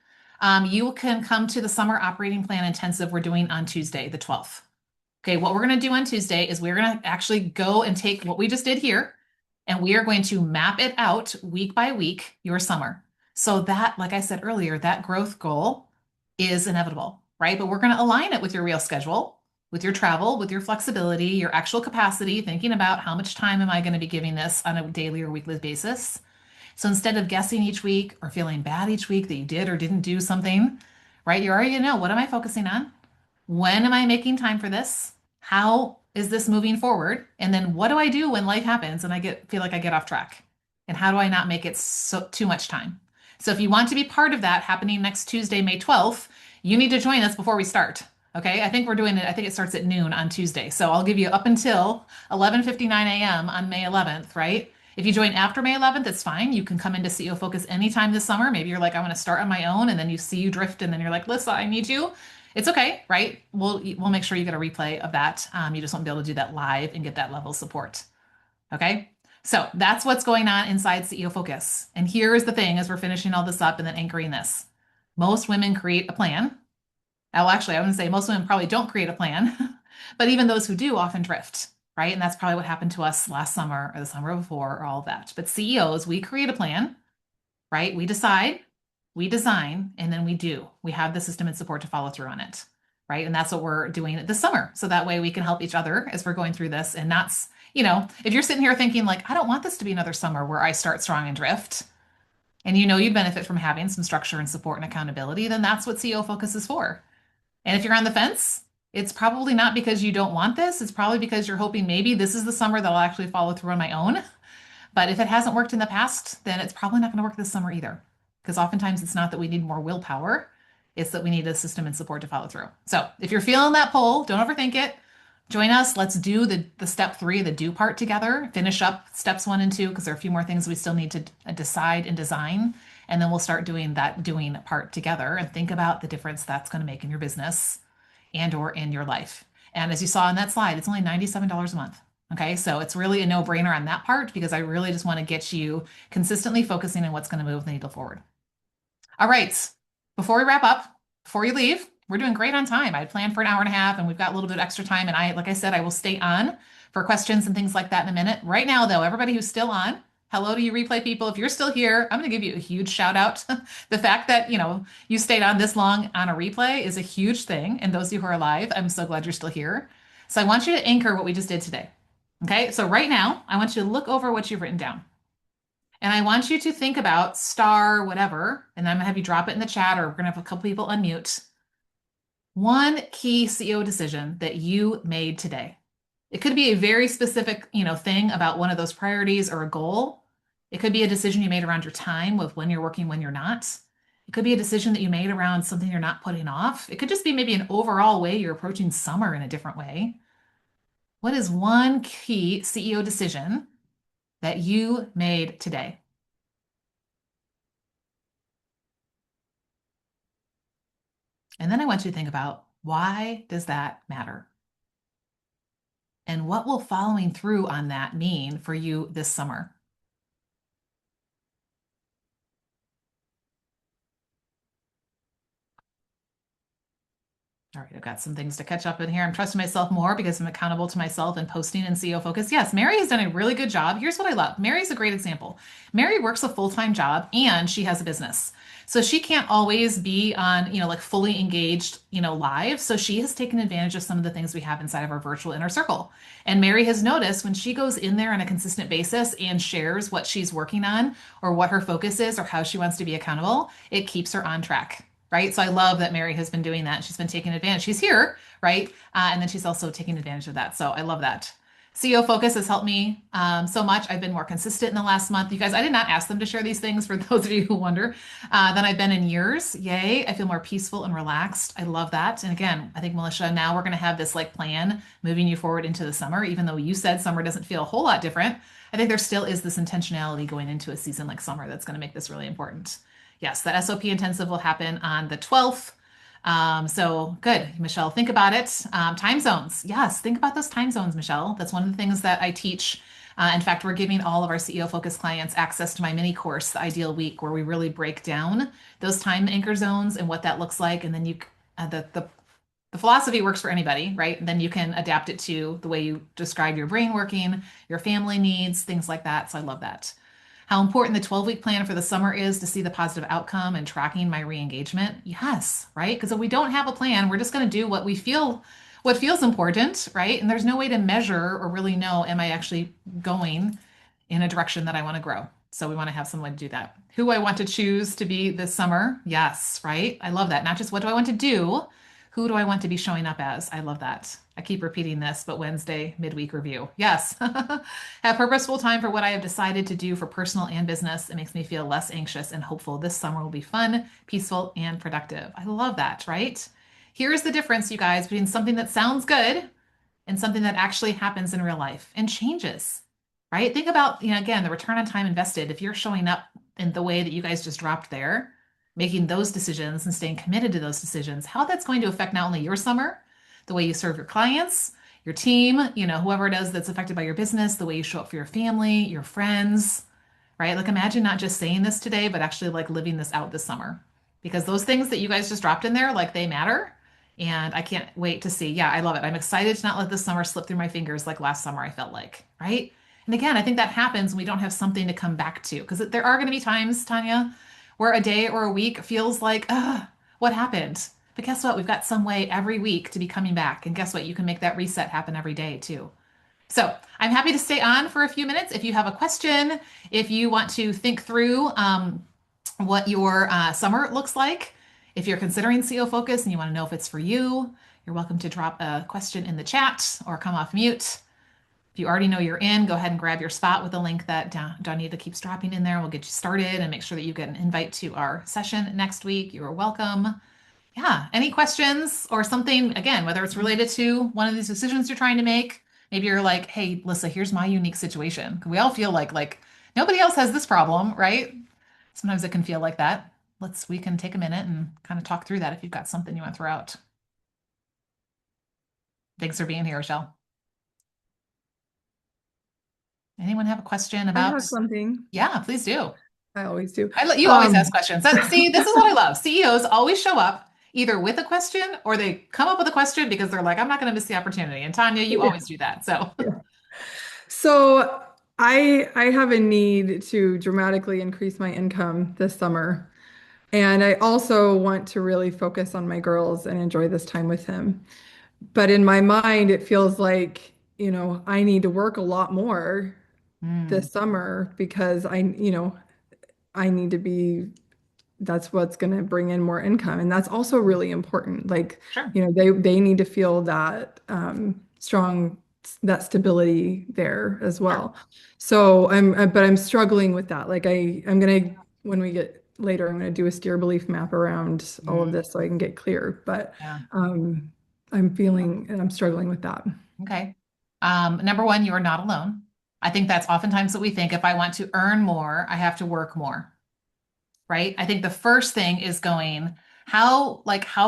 you can come to the summer operating plan intensive we're doing on Tuesday, the 12th. Okay, what we're going to do on Tuesday is we're going to actually go and take what we just did here, and we are going to map it out week by week, your summer. So that, like I said earlier, that growth goal is inevitable, right? But we're going to align it with your real schedule, with your travel, with your flexibility, your actual capacity, thinking about how much time am I going to be giving this on a daily or weekly basis. So instead of guessing each week or feeling bad each week that you did or didn't do something, right? You already know, what am I focusing on? When am I making time for this? How is this moving forward? And then what do I do when life happens and feel like I get off track? And how do I not make it too much time? So if you want to be part of that happening next Tuesday, May 12th, you need to join us before we start. Okay? I think we're doing it. I think it starts at noon on Tuesday. So I'll give you up until 11:59 a.m. on May 11th, right? If you join after May 11th, it's fine. You can come into CEO Focus anytime this summer. Maybe you're like, I want to start on my own, and then you drift, and then you're like, Lisa, I need you. It's okay, right? We'll make sure you get a replay of that. You just won't be able to do that live and get that level of support. Okay. So that's what's going on inside CEO Focus. And here is the thing as we're finishing all this up and then anchoring this. Most women create a plan. Well, actually, I wouldn't say most women probably don't create a plan, but even those who do often drift, right? And that's probably what happened to us last summer or the summer before or all of that. But CEOs, we create a plan, right? We decide, we design, and then we do. We have the system and support to follow through on it, right? And that's what we're doing this summer. So that way we can help each other as we're going through this and not, if you're sitting here thinking like, I don't want this to be another summer where I start strong and drift, and you'd benefit from having some structure and support and accountability, then that's what CEO Focus is for. And if you're on the fence, it's probably not because you don't want this. It's probably because you're hoping maybe this is the summer that I'll actually follow through on my own. But if it hasn't worked in the past, then it's probably not going to work this summer either. Because oftentimes it's not that we need more willpower, it's that we need a system and support to follow through. So if you're feeling that pull, don't overthink it. Join us. Let's do the step 3, the do part together. Finish up steps 1 and 2 because there are a few more things we still need to decide and design. And then we'll start doing that doing part together and think about the difference that's going to make in your business and or in your life. And as you saw on that slide, it's only $97 a month. Okay, so it's really a no-brainer on that part because I really just want to get you consistently focusing on what's going to move the needle forward. All right, before we wrap up, before you leave, we're doing great on time. I had planned for an hour and a half and we've got a little bit of extra time. And like I said, I will stay on for questions and things like that in a minute. Right now, though, everybody who's still on, hello to you replay people. If you're still here, I'm going to give you a huge shout out. The fact that, you stayed on this long on a replay is a huge thing. And those of you who are live, I'm so glad you're still here. So I want you to anchor what we just did today. Okay, so right now, I want you to look over what you've written down. And I want you to think about star whatever, and I'm gonna have you drop it in the chat, or we're gonna have a couple people unmute. One key CEO decision that you made today. It could be a very specific, thing about one of those priorities or a goal. It could be a decision you made around your time with when you're working, when you're not. It could be a decision that you made around something you're not putting off. It could just be maybe an overall way you're approaching summer in a different way. What is one key CEO decision that you made today? And then I want you to think about, why does that matter? And what will following through on that mean for you this summer? All right, I've got some things to catch up in here. I'm trusting myself more because I'm accountable to myself and posting and SEO focus. Yes, Mary has done a really good job. Here's what I love. Mary's a great example. Mary works a full-time job and she has a business. So she can't always be on, like fully engaged, live. So she has taken advantage of some of the things we have inside of our virtual inner circle. And Mary has noticed when she goes in there on a consistent basis and shares what she's working on or what her focus is or how she wants to be accountable, it keeps her on track. Right. So I love that Mary has been doing that. She's been taking advantage. She's here, right? And then she's also taking advantage of that. So I love that. CEO Focus has helped me so much. I've been more consistent in the last month. You guys, I did not ask them to share these things for those of you who wonder than I've been in years. Yay. I feel more peaceful and relaxed. I love that. And again, I think, Melissa, now we're going to have this like plan moving you forward into the summer, even though you said summer doesn't feel a whole lot different. I think there still is this intentionality going into a season like summer that's going to make this really important. Yes, the SOP intensive will happen on the 12th. So good, Michelle. Think about it. Time zones. Yes, think about those time zones, Michelle. That's one of the things that I teach. In fact, we're giving all of our CEO focused clients access to my mini course, The Ideal Week, where we really break down those time anchor zones and what that looks like. And then the philosophy works for anybody, right? And then you can adapt it to the way you describe your brain working, your family needs, things like that. So I love that. How important the 12-week plan for the summer is to see the positive outcome and tracking my re-engagement. Yes, right? Because if we don't have a plan, we're just going to do what feels important, right? And there's no way to measure or really know, am I actually going in a direction that I want to grow? So we want to have some way to do that. Who I want to choose to be this summer. Yes, right? I love that. Not just what do I want to do, who do I want to be showing up as? I love that. I keep repeating this, but Wednesday midweek review. Yes. Have purposeful time for what I have decided to do for personal and business. It makes me feel less anxious and hopeful. This summer will be fun, peaceful, and productive. I love that, right? Here's the difference, you guys, between something that sounds good and something that actually happens in real life and changes, right? Think about, again, the return on time invested. If you're showing up in the way that you guys just dropped there, making those decisions and staying committed to those decisions, how that's going to affect not only your summer, the way you serve your clients, your team, whoever it is that's affected by your business, the way you show up for your family, your friends, right? Like imagine not just saying this today, but actually like living this out this summer. Because those things that you guys just dropped in there, like they matter. And I can't wait to see. Yeah, I love it. I'm excited to not let this summer slip through my fingers like last summer I felt like, right? And again, I think that happens when we don't have something to come back to. Because there are going to be times, Tanya, where a day or a week feels like, what happened? But guess what? We've got some way every week to be coming back. And guess what? You can make that reset happen every day too. So I'm happy to stay on for a few minutes. If you have a question, if you want to think through what your summer looks like, if you're considering SEO focus and you want to know if it's for you, you're welcome to drop a question in the chat or come off mute. If you already know you're in, go ahead and grab your spot with the link that Donita keeps dropping in there. We'll get you started and make sure that you get an invite to our session next week. You are welcome. Yeah. Any questions or something, again, whether it's related to one of these decisions you're trying to make, maybe you're like, hey, Lisa, here's my unique situation. We all feel like nobody else has this problem, right? Sometimes it can feel like that. We can take a minute and kind of talk through that if you've got something you want to throw out. Thanks for being here, Rochelle. Anyone have a question I about? have something. Yeah, please do. I always do. You always ask questions. See, this is what I love. CEOs always show up either with a question or they come up with a question because they're like, I'm not going to miss the opportunity. And Tanya, you always do that. So, Yeah. So I have a need to dramatically increase my income this summer. And I also want to really focus on my girls and enjoy this time with them. But in my mind, it feels like, I need to work a lot more mm, this summer because I need to be that's what's going to bring in more income, and that's also really important. Like, sure. they need to feel that strong that stability there as Sure. well. So I'm struggling with that. Like I'm gonna when we get later, I'm gonna do a steer belief map around all of Mm, this so I can get clear. But yeah. I'm feeling and I'm struggling with that. Okay. Number one, you are not alone. I think that's oftentimes what we think. If I want to earn more, I have to work more, right? I think the first thing is how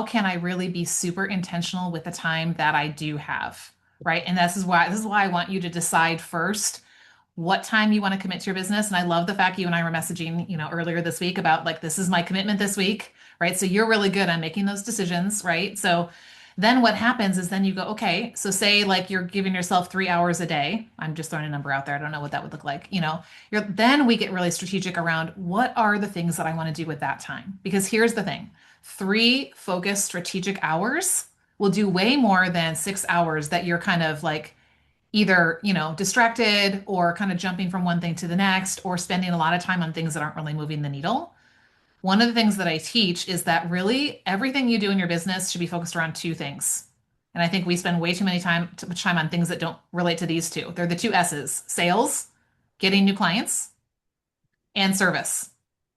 can I really be super intentional with the time that I do have? right? And this is why I want you to decide first what time you want to commit to your business. And I love the fact you and I were messaging, earlier this week about like, this is my commitment this week, right? So you're really good on making those decisions, right? So then what happens is then you go, okay, so say like you're giving yourself 3 hours a day. I'm just throwing a number out there. I don't know what that would look like. Then we get really strategic around what are the things that I want to do with that time? Because here's the thing, 3 focused strategic hours will do way more than 6 hours that you're kind of like either, distracted or kind of jumping from one thing to the next or spending a lot of time on things that aren't really moving the needle. One of the things that I teach is that really everything you do in your business should be focused around 2 things. And I think we spend way too much time on things that don't relate to these two. They're the 2 S's: sales, getting new clients, and service,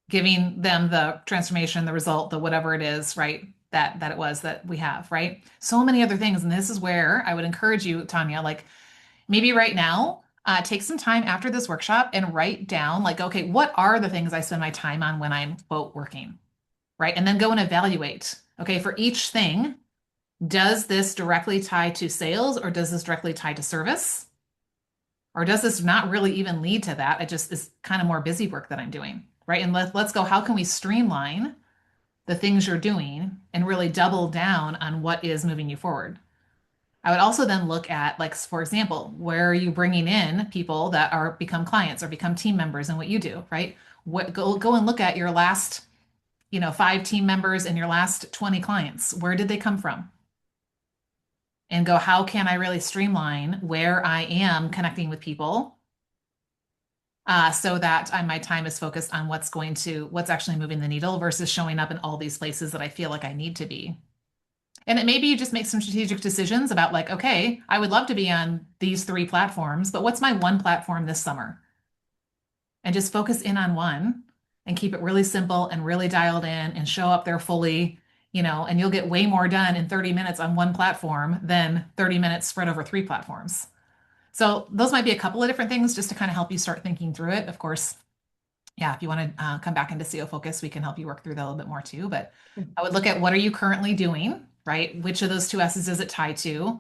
giving them the transformation, the result, the whatever it is, right? That it was that we have, right? So many other things. And this is where I would encourage you, Tanya, like maybe right now, take some time after this workshop and write down, like, okay, what are the things I spend my time on when I'm, quote, working, right? And then go and evaluate. Okay, for each thing, does this directly tie to sales or does this directly tie to service? Or does this not really even lead to that? It just is kind of more busy work that I'm doing, right? And let's go, how can we streamline the things you're doing and really double down on what is moving you forward? I would also then look at, like, for example, where are you bringing in people that are become clients or become team members in what you do, right? Go and look at your last, 5 team members and your last 20 clients. Where did they come from? And go, how can I really streamline where I am connecting with people, so that my time is focused on what's actually moving the needle versus showing up in all these places that I feel like I need to be. And it maybe you just make some strategic decisions about like, okay, I would love to be on these 3 platforms, but what's my one platform this summer? And just focus in on one and keep it really simple and really dialed in and show up there fully, and you'll get way more done in 30 minutes on one platform than 30 minutes spread over 3 platforms. So those might be a couple of different things just to kind of help you start thinking through it. Of course, yeah, if you want to come back into CO Focus, we can help you work through that a little bit more too. But I would look at what are you currently doing, right? Which of those 2 S's is it tied to?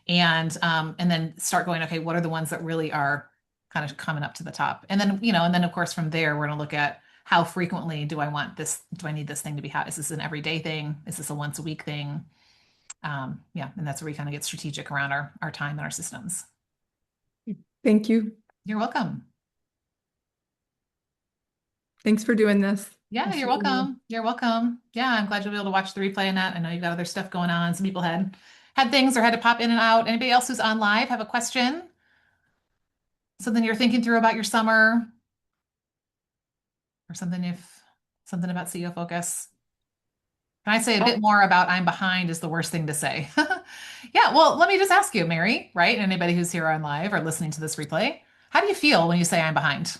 And then start going, okay, what are the ones that really are kind of coming up to the top? And then, and then of course from there, we're going to look at how frequently do I want this? Do I need this thing to be hot? Is this an everyday thing? Is this a once a week thing? Yeah, and that's where we kind of get strategic around our time and our systems. Thank you. You're welcome. Thanks for doing this. Yeah, you're welcome. You're welcome. Yeah, I'm glad you'll be able to watch the replay and that. I know you've got other stuff going on. Some people had things or had to pop in and out. Anybody else who's on live have a question? Something you're thinking through about your summer, or something about CEO Focus? Can I say a bit more about I'm behind is the worst thing to say? Yeah, well, let me just ask you, Mary, right? Anybody who's here on live or listening to this replay, how do you feel when you say I'm behind?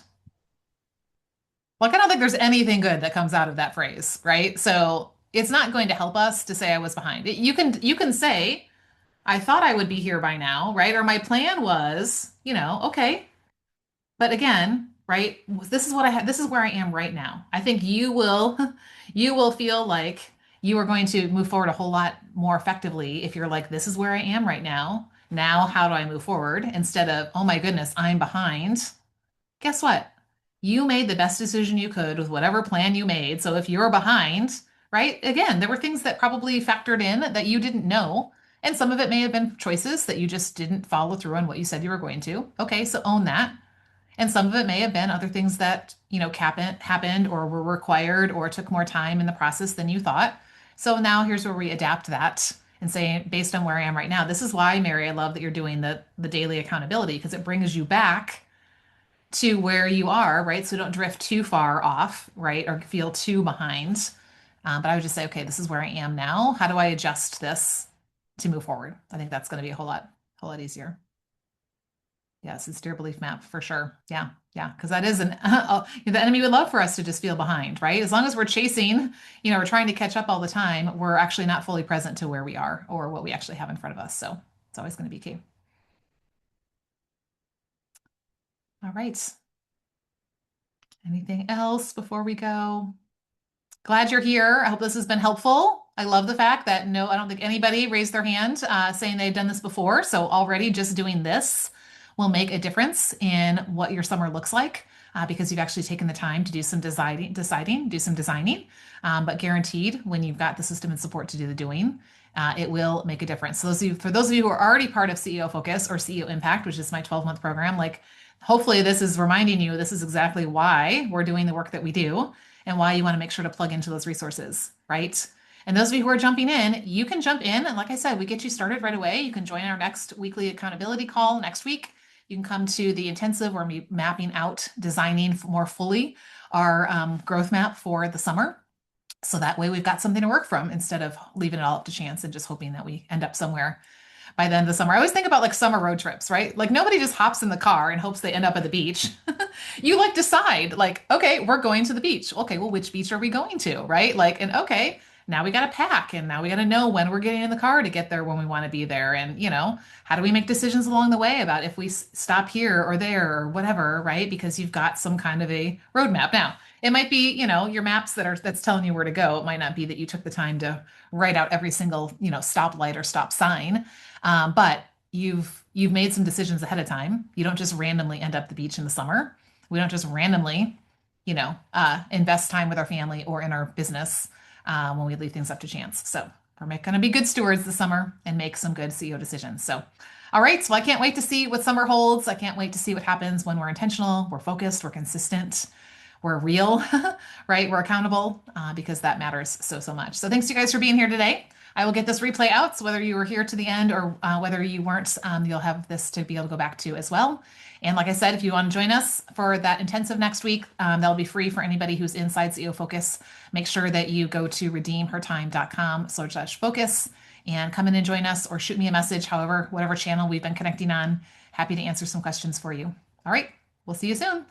Like, I don't think there's anything good that comes out of that phrase, right? So it's not going to help us to say I was behind. You can say, I thought I would be here by now, right? Or my plan was, okay. But again, right, this is what I have, this is where I am right now. I think you will you will feel like you are going to move forward a whole lot more effectively if you're like, this is where I am right now. Now, how do I move forward? Instead of, oh my goodness, I'm behind. Guess what? You made the best decision you could with whatever plan you made. So if you're behind, right? Again, there were things that probably factored in that you didn't know. And some of it may have been choices that you just didn't follow through on what you said you were going to. Okay, so own that. And some of it may have been other things that, happened or were required or took more time in the process than you thought. So now here's where we adapt that and say, based on where I am right now, this is why, Mary, I love that you're doing the daily accountability because it brings you back to where you are, right? So don't drift too far off, right? Or feel too behind. But I would just say, okay, this is where I am now. How do I adjust this to move forward? I think that's going to be a whole lot easier. Yes, it's dear belief map for sure. Yeah, yeah, because that is the enemy would love for us to just feel behind, right? As long as we're chasing, we're trying to catch up all the time, we're actually not fully present to where we are or what we actually have in front of us. So it's always going to be key. All right. Anything else before we go? Glad you're here. I hope this has been helpful. I love the fact that no, I don't think anybody raised their hand saying they've done this before. So already just doing this will make a difference in what your summer looks like because you've actually taken the time to do some do some designing. But guaranteed, when you've got the system and support to do the doing, it will make a difference. So for those of you who are already part of CEO Focus or CEO Impact, which is my 12-month program, like hopefully this is reminding you this is exactly why we're doing the work that we do and why you want to make sure to plug into those resources, right? And those of you who are jumping in, you can jump in. And like I said, we get you started right away. You can join our next weekly accountability call next week. You can come to the intensive where we're mapping out, designing more fully our growth map for the summer. So that way we've got something to work from instead of leaving it all up to chance and just hoping that we end up somewhere by the end of the summer. I always think about like summer road trips, right? Like nobody just hops in the car and hopes they end up at the beach. You like decide, like, okay, we're going to the beach. Okay, well, which beach are we going to, right? Like, and okay, now we got to pack and now we got to know when we're getting in the car to get there when we want to be there. And, how do we make decisions along the way about if we stop here or there or whatever, right? Because you've got some kind of a roadmap. Now, it might be, your maps that's telling you where to go. It might not be that you took the time to write out every single, stoplight or stop sign. But you've made some decisions ahead of time. You don't just randomly end up at the beach in the summer. We don't just randomly, invest time with our family or in our business when we leave things up to chance. So we're going to be good stewards this summer and make some good CEO decisions. So, all right. So I can't wait to see what summer holds. I can't wait to see what happens when we're intentional, we're focused, we're consistent, we're real, right? We're accountable because that matters so, so much. So thanks you guys for being here today. I will get this replay out. So whether you were here to the end or whether you weren't, you'll have this to be able to go back to as well. And like I said, if you want to join us for that intensive next week, that'll be free for anybody who's inside CEO Focus. Make sure that you go to redeemhertime.com/focus and come in and join us or shoot me a message, however, whatever channel we've been connecting on. Happy to answer some questions for you. All right. We'll see you soon.